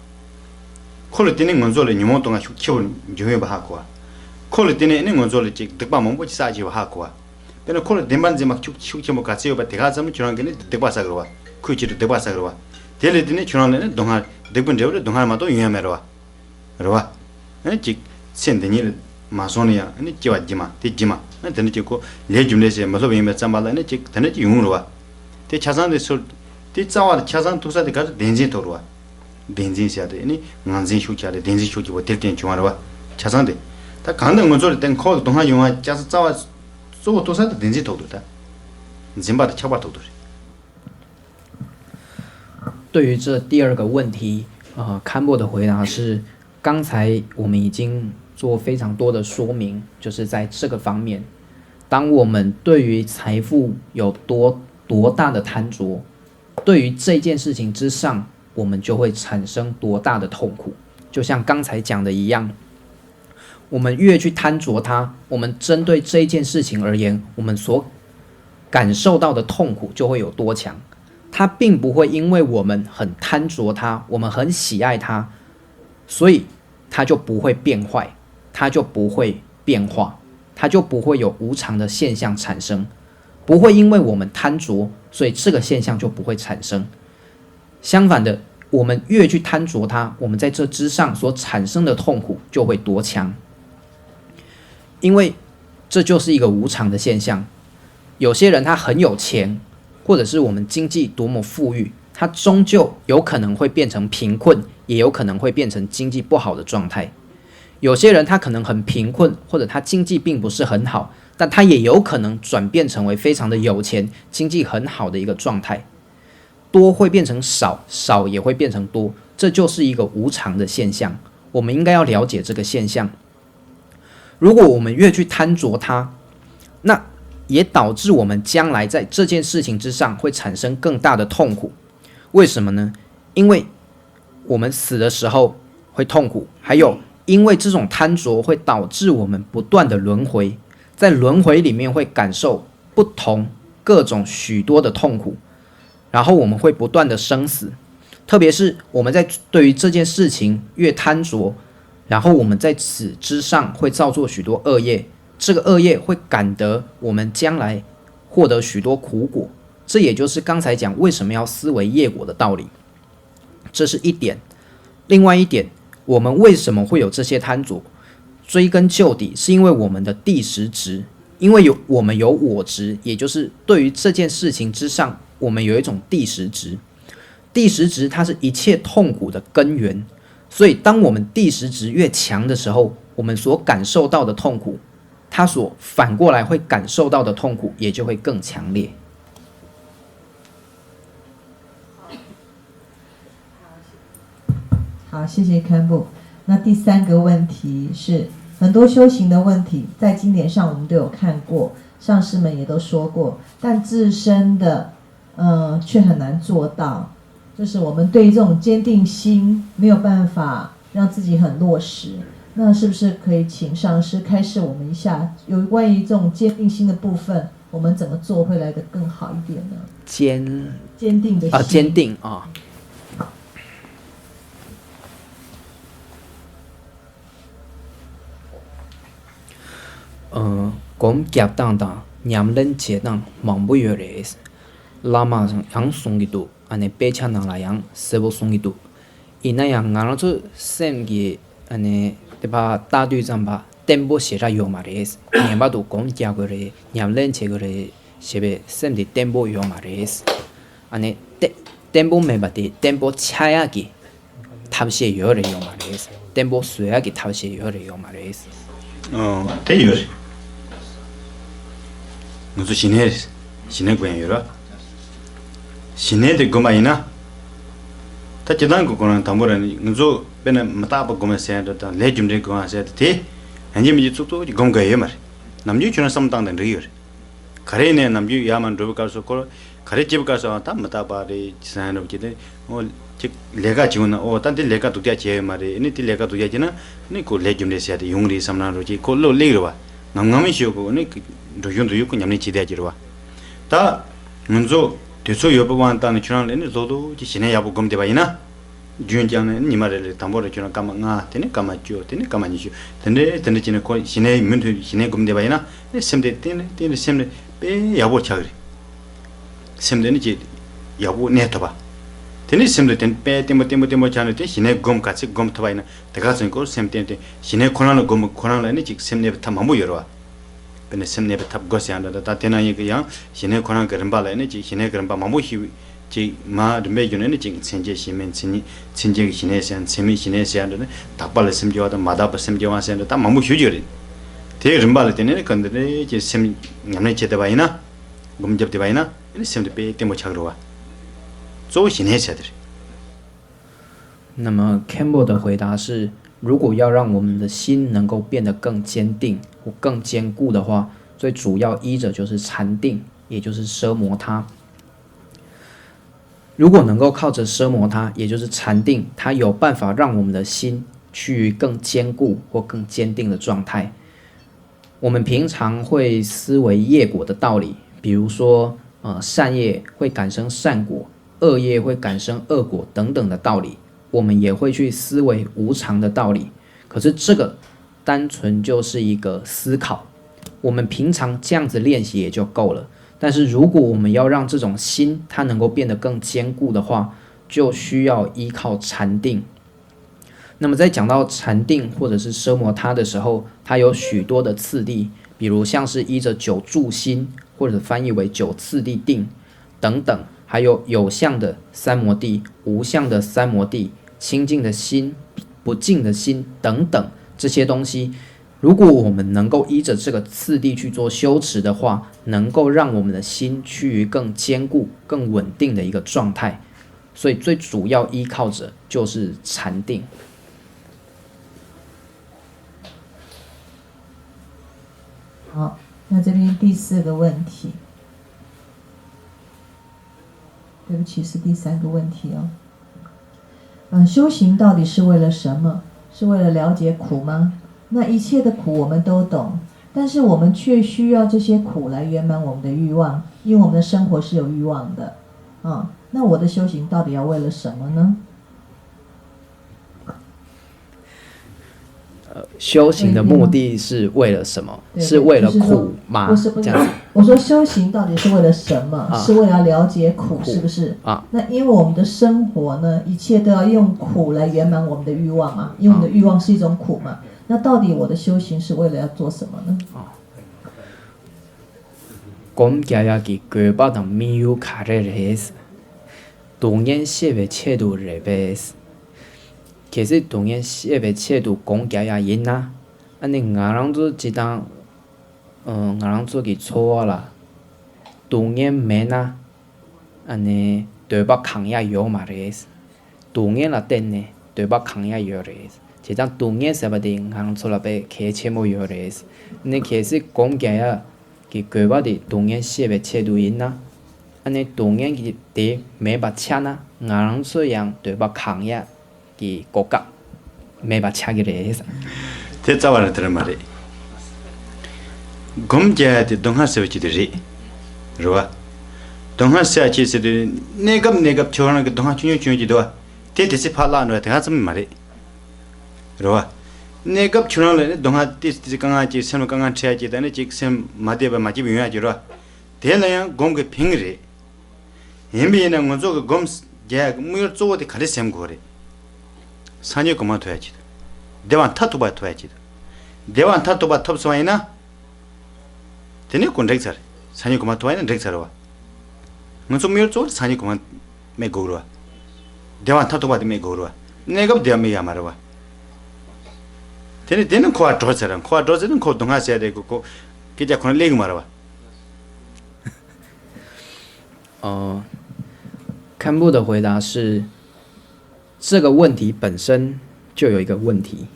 콜을 때네 먼저를 니모 동안 키울 조회 바하고와 콜을 때네 는 먼저를 직 득바 몸보지 사지 하고와 근데 콜을 demban지 막 축축 뭐 같이 봐 대가 좀 주는 게 대바사 그러와 그지도 대바사 그러와 델레드네 주는데 동할 대분대로 동할마도 유야메로와 그러와 직 센데니 마소니아 아니 지와지마 대지마 근데 지고 레줌레세 뭐서 베메 잠발라네 직 되네 용으로와 대 차산데 술 대자와 차산 도사데 가서 덴지 도로와 덴지시아데 아니 난진 쇼차데 덴지 쇼치 뭐 될땐 중앙으로와 차산데 다 간는 건조를 땐 콜 동할 용아 짜서 짜와 쏘고 도사데 덴지 도도다 짐바데 차바 도도 对于这第二个问题，堪布的回答是，刚才我们已经做非常多的说明，就是在这个方面，当我们对于财富有多大的贪着，对于这件事情之上，我们就会产生多大的痛苦。就像刚才讲的一样，我们越去贪着它，我们针对这件事情而言，我们所感受到的痛苦就会有多强。它并不会因为我们很贪着它，我们很喜爱它，所以它就不会变坏，它就不会变化，它就不会有无常的现象产生，不会因为我们贪着，所以这个现象就不会产生。相反的，我们越去贪着它，我们在这之上所产生的痛苦就会多强，因为这就是一个无常的现象。有些人他很有钱，或者是我们经济多么富裕，它终究有可能会变成贫困，也有可能会变成经济不好的状态。有些人他可能很贫困，或者他经济并不是很好，但他也有可能转变成为非常的有钱，经济很好的一个状态。多会变成少，少也会变成多，这就是一个无常的现象。我们应该要了解这个现象。如果我们越去贪着它，那也导致我们将来在这件事情之上会产生更大的痛苦。为什么呢？因为我们死的时候会痛苦，还有因为这种贪着会导致我们不断的轮回，在轮回里面会感受不同各种许多的痛苦，然后我们会不断的生死。特别是我们在对于这件事情越贪着，然后我们在此之上会造作许多恶业，这个恶业会感得我们将来获得许多苦果，这也就是刚才讲为什么要思维业果的道理。这是一点。另外一点，我们为什么会有这些贪着？追根究底，是因为我们的第十执，因为我们有我执，也就是对于这件事情之上，我们有一种第十执。第十执它是一切痛苦的根源，所以当我们第十值越强的时候，我们所感受到的痛苦，它所反过来会感受到的痛苦也就会更强烈。好，谢谢堪布。那第三个问题是，很多修行的问题，在经典上我们都有看过，上师们也都说过，但自身的却很难做到，就是我们对于这种坚定心没有办法让自己很落实。那是不是可以请上师开示我们一下，有关于这种坚定心的部分，我们怎么做会来得更好一点呢？坚定的心坚定啊。Gom gyap tang tang nyam len che tang mambu yores lama yang sung gitu ane pecha nang la yang sebo sung gitu ina yang ngana tu sem gi ane tepa ta du zang ba tempo xie ra yo ma res nyam ba du gom gyap gore nyam len che gore xebe sem di tempo yo ma res ane tempo me ba di tempo chaya gi tab xie yo re yo ma res tempo suya gi tab xie yo re yo ma res 대 요. 무슨 신의 관여라. 신의의 고마이나. 다 지난 거는 담보라니. 무슨 배는 마타바 고마세다 레줌데 고마세다. 한지미 쪽도 공가예요 말. 남주 주는 삼당된 리어. 가래네 남주 야만 로가서 거 가래 집 가서 다 마타바리 지산으로 지데 즉 내가 지원나 단데 내가 두게 제 말이 이니티 내가 두게 지나 니고 레줌데 세야 용리 삼나로지 콜로 레르와 남남이 쉬고 니 도윤도 있고 냠니 지대지로와 다 문조 대소 여보한테는 주랑레니 저도 지신의 야부 검대 바이나 준장네 니 말을 담보를 주랑 까마가 되네 까마죠 되네 까마니죠 근데 지네 코 신의 문도 신의 검대 바이나 셈데 되네 셈데 빼 야부 차그리 셈데니 지 야부 내터 봐 되네 셈데 빼 때문에 자는데 신의 검 같이 검 터바이나 대가선 거 셈데 신의 코나는 검 코나는 지 셈네 다 마무 열어 근데 셈네 탑 거시 안다 다 되나이 그냥 신의 코나 그런 발에는 지 신의 그런 바 마무 지 마르메 주는 지 천재 시면 천재 신의 선 세미 신의 선은 답발 셈지와도 마다바 셈지와 선은 다 마무 휴지리 대른 발에 되네 근데 지 셈 냠네 제대바이나 검접대바이나 이 셈데 빼 때문에 차그러와 那么 Campbell 的回答是，如果要让我们的心能够变得更坚定或更坚固的话，最主要依着就是禅定，也就是奢摩他。如果能够靠着奢摩他，也就是禅定，它有办法让我们的心趋于更坚固或更坚定的状态。我们平常会思维业果的道理，比如说善业会感生善果，恶业会感生恶果等等的道理，我们也会去思维无常的道理。可是这个单纯就是一个思考，我们平常这样子练习也就够了。但是如果我们要让这种心它能够变得更坚固的话，就需要依靠禅定。那么在讲到禅定或者是奢摩他的时候，它有许多的次第，比如像是依着九住心，或者翻译为九次第定等等，还有有相的三摩地、无相的三摩地、清净的心、不净的心等等这些东西，如果我们能够依着这个次第去做修持的话，能够让我们的心趋于更坚固、更稳定的一个状态。所以最主要依靠着就是禅定。好，那这边第四个问题，对不起，是第三个问题哦。修行到底是为了什么？是为了了解苦吗？那一切的苦我们都懂，但是我们却需要这些苦来圆满我们的欲望，因为我们的生活是有欲望的。那我的修行到底要为了什么呢？修行的目的是为了什么？是为了苦吗？这样子。我说修行到底是为了什么？是为了了解苦，是不是？那因为我们的生活呢，一切都要用苦来圆满我们的欲望嘛，因为我们的欲望是一种苦嘛。那到底我的修行是为了要做什么呢？곰갸야기괴바당 미유 카레레스 동엔 시베 체도 레베스 其实当然写的切度讲解也因啦，安尼我人做一当，我人做给错啦，当然免啦，安尼对把扛也有嘛的意思，当然啦等呢，对把扛也有的意思，一当当然是不的，我人做了被开切冇有的意思，你其实讲解啊，给规划的当然写的切度因啦。安尼当然佢哋没把车呐，我人做样对把扛呀嘅国家没把车嘅意思。 te tsawara tar mare gom ja de dongha se chi de ri ro dongha se chi se de negap chona ge dongha chunyo ji do te de se phala no te ha sam mare ro negap chona le dongha ti ti kanga chi sem kanga chya chi da ne chi sem ma de ba ma ji bi ya ji ro de la yang gom ge ping ri yimbi na ngo zo ge gom ja mu yo zo de kare sem go re 산이 그만 둬야지. 대왕 타투바 둬야지. 대왕 타투바 톱스와이나 되네 콘렉서. 산이 그만 둬야는 렉서와. 무슨 미얼조 산이 그만 메고로와. 대왕 타투바 메고로와. 내가 대함이야 말아와. 되는 코아 dro서랑 코아 dro서는 코 동하셔야 되고 고 기자 코는 레그 말아와. 堪布的回答是。 这个问题本身就有一个问题，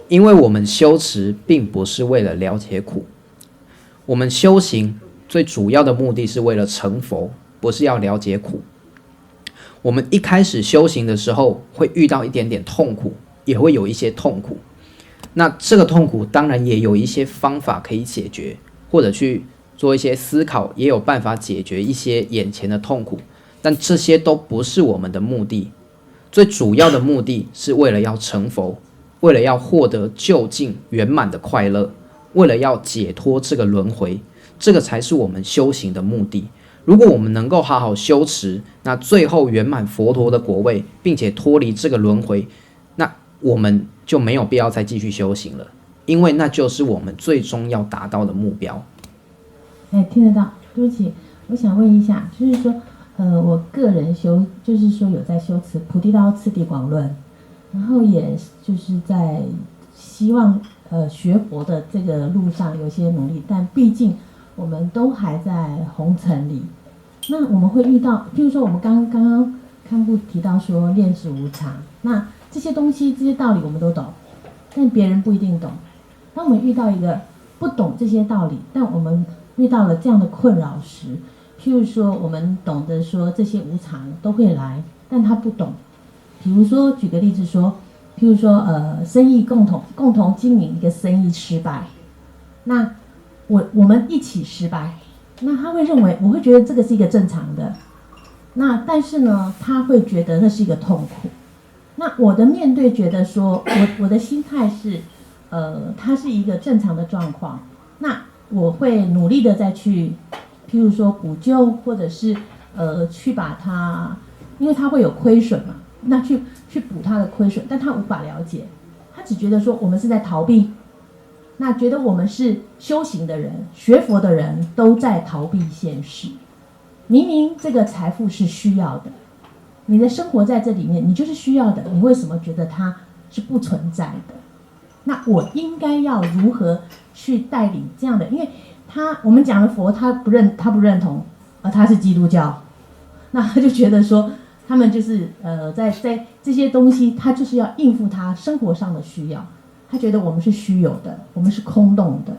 因为我们修持并不是为了了解苦，我们修行最主要的目的是为了成佛，不是要了解苦。我们一开始修行的时候会遇到一点点痛苦，也会有一些痛苦。那这个痛苦当然也有一些方法可以解决，或者去做一些思考，也有办法解决一些眼前的痛苦，但这些都不是我们的目的。 最主要的目的是为了要成佛，为了要获得究竟圆满的快乐，为了要解脱这个轮回，这个才是我们修行的目的。如果我们能够好好修持，那最后圆满佛陀的果位，并且脱离这个轮回，那我们就没有必要再继续修行了，因为那就是我们最终要达到的目标。哎，听得到？对不起，我想问一下，就是说。 我个人就是说有在修持《菩提道次第广论》，然后也就是在希望学佛的这个路上有些努力，但毕竟我们都还在红尘里。那我们会遇到，譬如说我们刚刚堪布提到说练识无常，那这些东西这些道理我们都懂，但别人不一定懂。当我们遇到一个不懂这些道理，但我们遇到了这样的困扰时， 譬如说，我们懂得说这些无常都会来，但他不懂。比如说，举个例子说，譬如说，生意共同经营一个生意失败，那我们一起失败，那他会认为，我会觉得这个是一个正常的，那但是呢，他会觉得那是一个痛苦。那我的面对觉得说，我的心态是，它是一个正常的状况，那我会努力的再去。 譬如说补救，或者是去把它，因为它会有亏损嘛，那去补它的亏损，但他无法了解，他只觉得说我们是在逃避，那觉得我们是修行的人、学佛的人都在逃避现实。明明这个财富是需要的，你的生活在这里面，你就是需要的，你为什么觉得它是不存在的？那我应该要如何去带领这样的？因为 我们讲的佛，他不认同，他是基督教，那他就觉得说，他们就是在这些东西，他就是要应付他生活上的需要，他觉得我们是虚有的，我们是空洞的，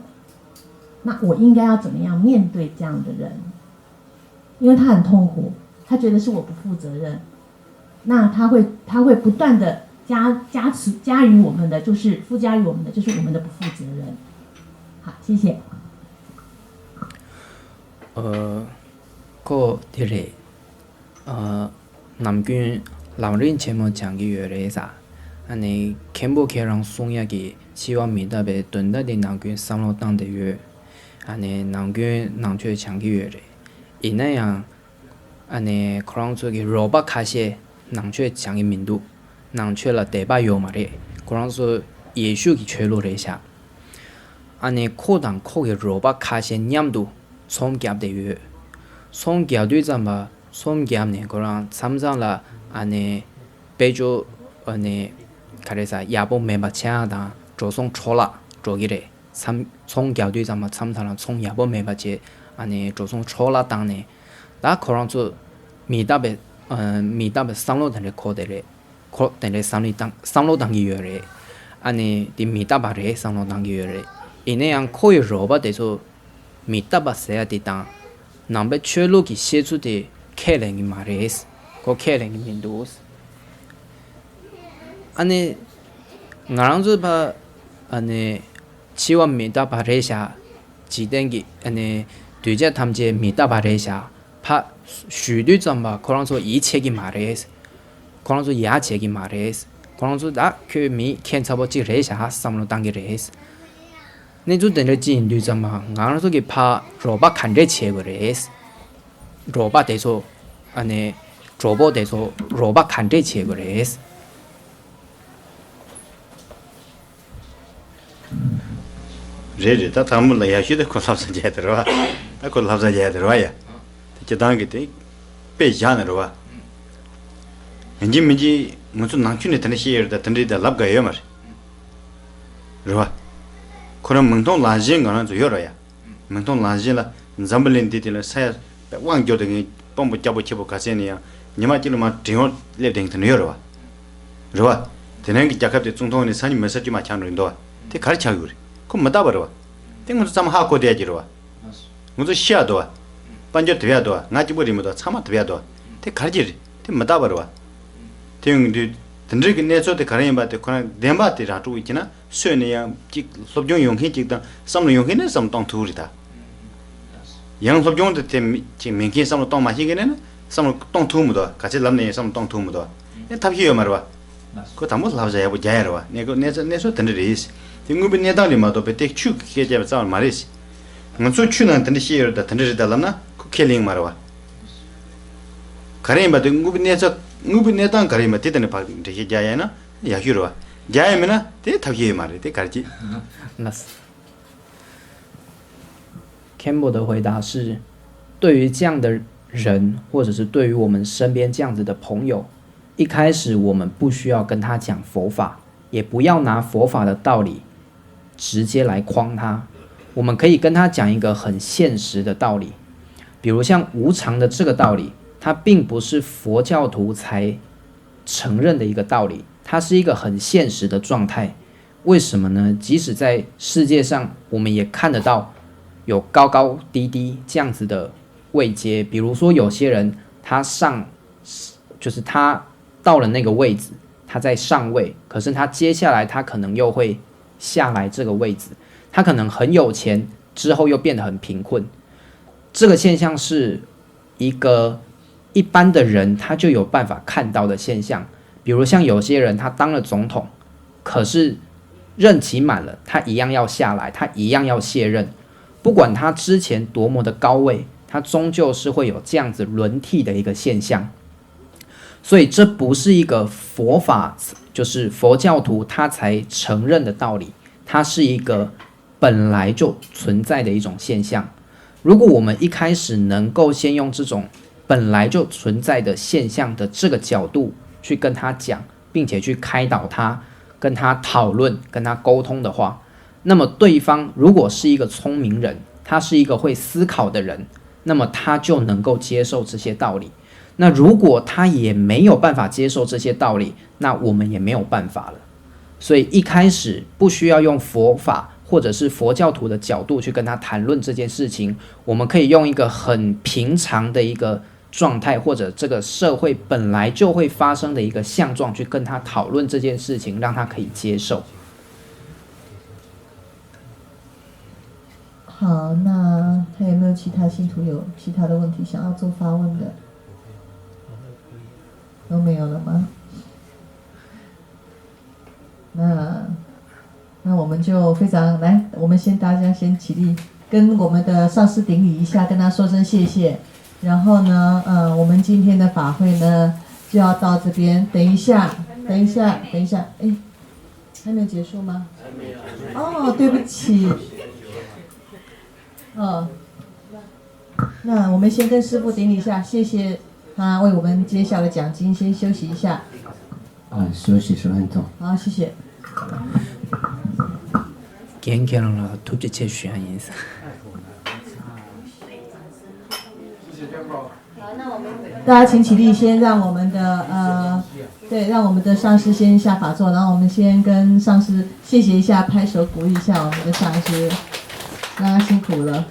那我应该要怎么样面对这样的人？因为他很痛苦，他觉得是我不负责任，那他会不断的加于我们的，就是附加于我们的，就是我们的不负责任。好，谢谢。 个啲咧，南军老人前么讲嘅嘢咧啥？安尼全部客人送一个希望明达被蹲得的南军三楼当的月，安尼南军南却讲嘅嘢咧，因那样安尼可能做嘅罗巴卡些南却讲嘅民度，南却了第八有嘛咧，可能说也许嘅缺落了一下，安尼可当可嘅罗巴卡些黏度。 손갑대요 손갑도 있잖아. 손갑네. 그랑 삼상라 안에 배조 그래서 야보 매바차다 조송 초라 조기래 총 겨뒤 잠마 참타랑 총 야보 매바제 아니 조송 초라 당네 나 코란조 미답에 상로단에 코데래 코데래 상로단기 요래 아니 디 미답바래 상로단기 요래 이내양 코이 로바데서 미답바세야 디당 남베 최로기 시주데 캐랭이 마레스 고 캐랭이 민도스 아니 나랑도 봐 아니 치원 미답바래샤 지den기 아니 뒤제 탐제 미답바래샤 파许좀 봐 그런서 이책이 마레스 그런서 야책이 마레스 그런서 나그미 캔차버지 레샤 삼로 당기 레스 내주 된의 진류 좀 봐. 나랑서 파 로바 칸제 체거레스 로바 대소 아니 로보 대소 로바 칸제 체거레스 레레 다 담을 야시데 콜랍사 제더와 나 콜랍사 제더와야 제당게 배잖아로와 인지민지 무슨 낭춘에 되는 시에다 던리다 랍가요 말 로와 그럼 멍동 라진 거는 좀 열어야 멍동 라진라 잠블린디들 사야 왕교등이 bom부 잡고 치고 가세니야 니마지로만 대원 레딩ትን 열어와 로와 되는 게 작업대 중통의 산이 메시지 마찬가지로 대 가르쳐 그래 그럼 뭐 답으로 땡무도 참 하고 돼야지로 무슨 시야도 반저 돼야도 나지 버리면도 참아 돼야도 대 가르치리 대 답으로 땡들 던지게 내서도 가려면 봐도 그냥 대마한테 라고 있잖아 수연이야 직 섭종 용해 직다 삼로 용해는 삼동 둘이다 양 섭종도 때 민기 삼로 동 마시게는 삼로 동 투무도 같이 남네 삼로 동 투무도 답이요 말아 그 담을 나와야 뭐 자야로 내가 내서 던지리스 등급이 내달리마도 베텍 축게 잡아 말이지 먼저 추는 던지 시에다 던지달라나 그 켈링 말아 가려면 등급이 내서 ngubi netan karima titane pa de jayana ya hiro jayamena te thagiye mare te karji nas Campbell 的回答是对于这样的人或者是对于我们身边这样子的朋友一开始我们不需要跟他讲佛法也不要拿佛法的道理直接来诓他我们可以跟他讲一个很现实的道理比如像无常的这个道理它并不是佛教徒才承认的一个道理，它是一个很现实的状态。为什么呢？即使在世界上，我们也看得到有高高低低这样子的位阶。比如说，有些人就是他到了那个位置，他在上位，可是他接下来他可能又会下来这个位置，他可能很有钱，之后又变得很贫困。这个现象是一个一般的人他就有办法看到的现象，比如像有些人他当了总统，可是任期满了，他一样要下来，他一样要卸任，不管他之前多么的高位，他终究是会有这样子轮替的一个现象。所以这不是一个佛法，就是佛教徒他才承认的道理，它是一个本来就存在的一种现象。如果我们一开始能够先用这种本来就存在的现象的这个角度去跟他讲，并且去开导他，跟他讨论，跟他沟通的话，那么对方如果是一个聪明人，他是一个会思考的人，那么他就能够接受这些道理。那如果他也没有办法接受这些道理，那我们也没有办法了。所以一开始不需要用佛法或者是佛教徒的角度去跟他谈论这件事情，我们可以用一个很平常的一个状态，或者这个社会本来就会发生的一个相状去跟他讨论这件事情，让他可以接受。好，那还有没有其他信徒有其他的问题想要做发问的？都没有了吗？那我们就非常来，我们大家先起立，跟我们的上师顶礼一下，跟他说声谢谢。然后呢，我们今天的法会呢就要到这边。等一下，哎，还没有结束吗？还没有。哦，对不起。那我们先跟师父顶礼一下，谢谢他为我们揭晓的奖金，先休息一下。休息10分钟。好，谢谢。괜찮아突然间选颜色。大家请起立，先让我们的让我们的上师先下法座，然后我们先跟上师谢谢一下，拍手鼓励一下我们的上师，让他辛苦了。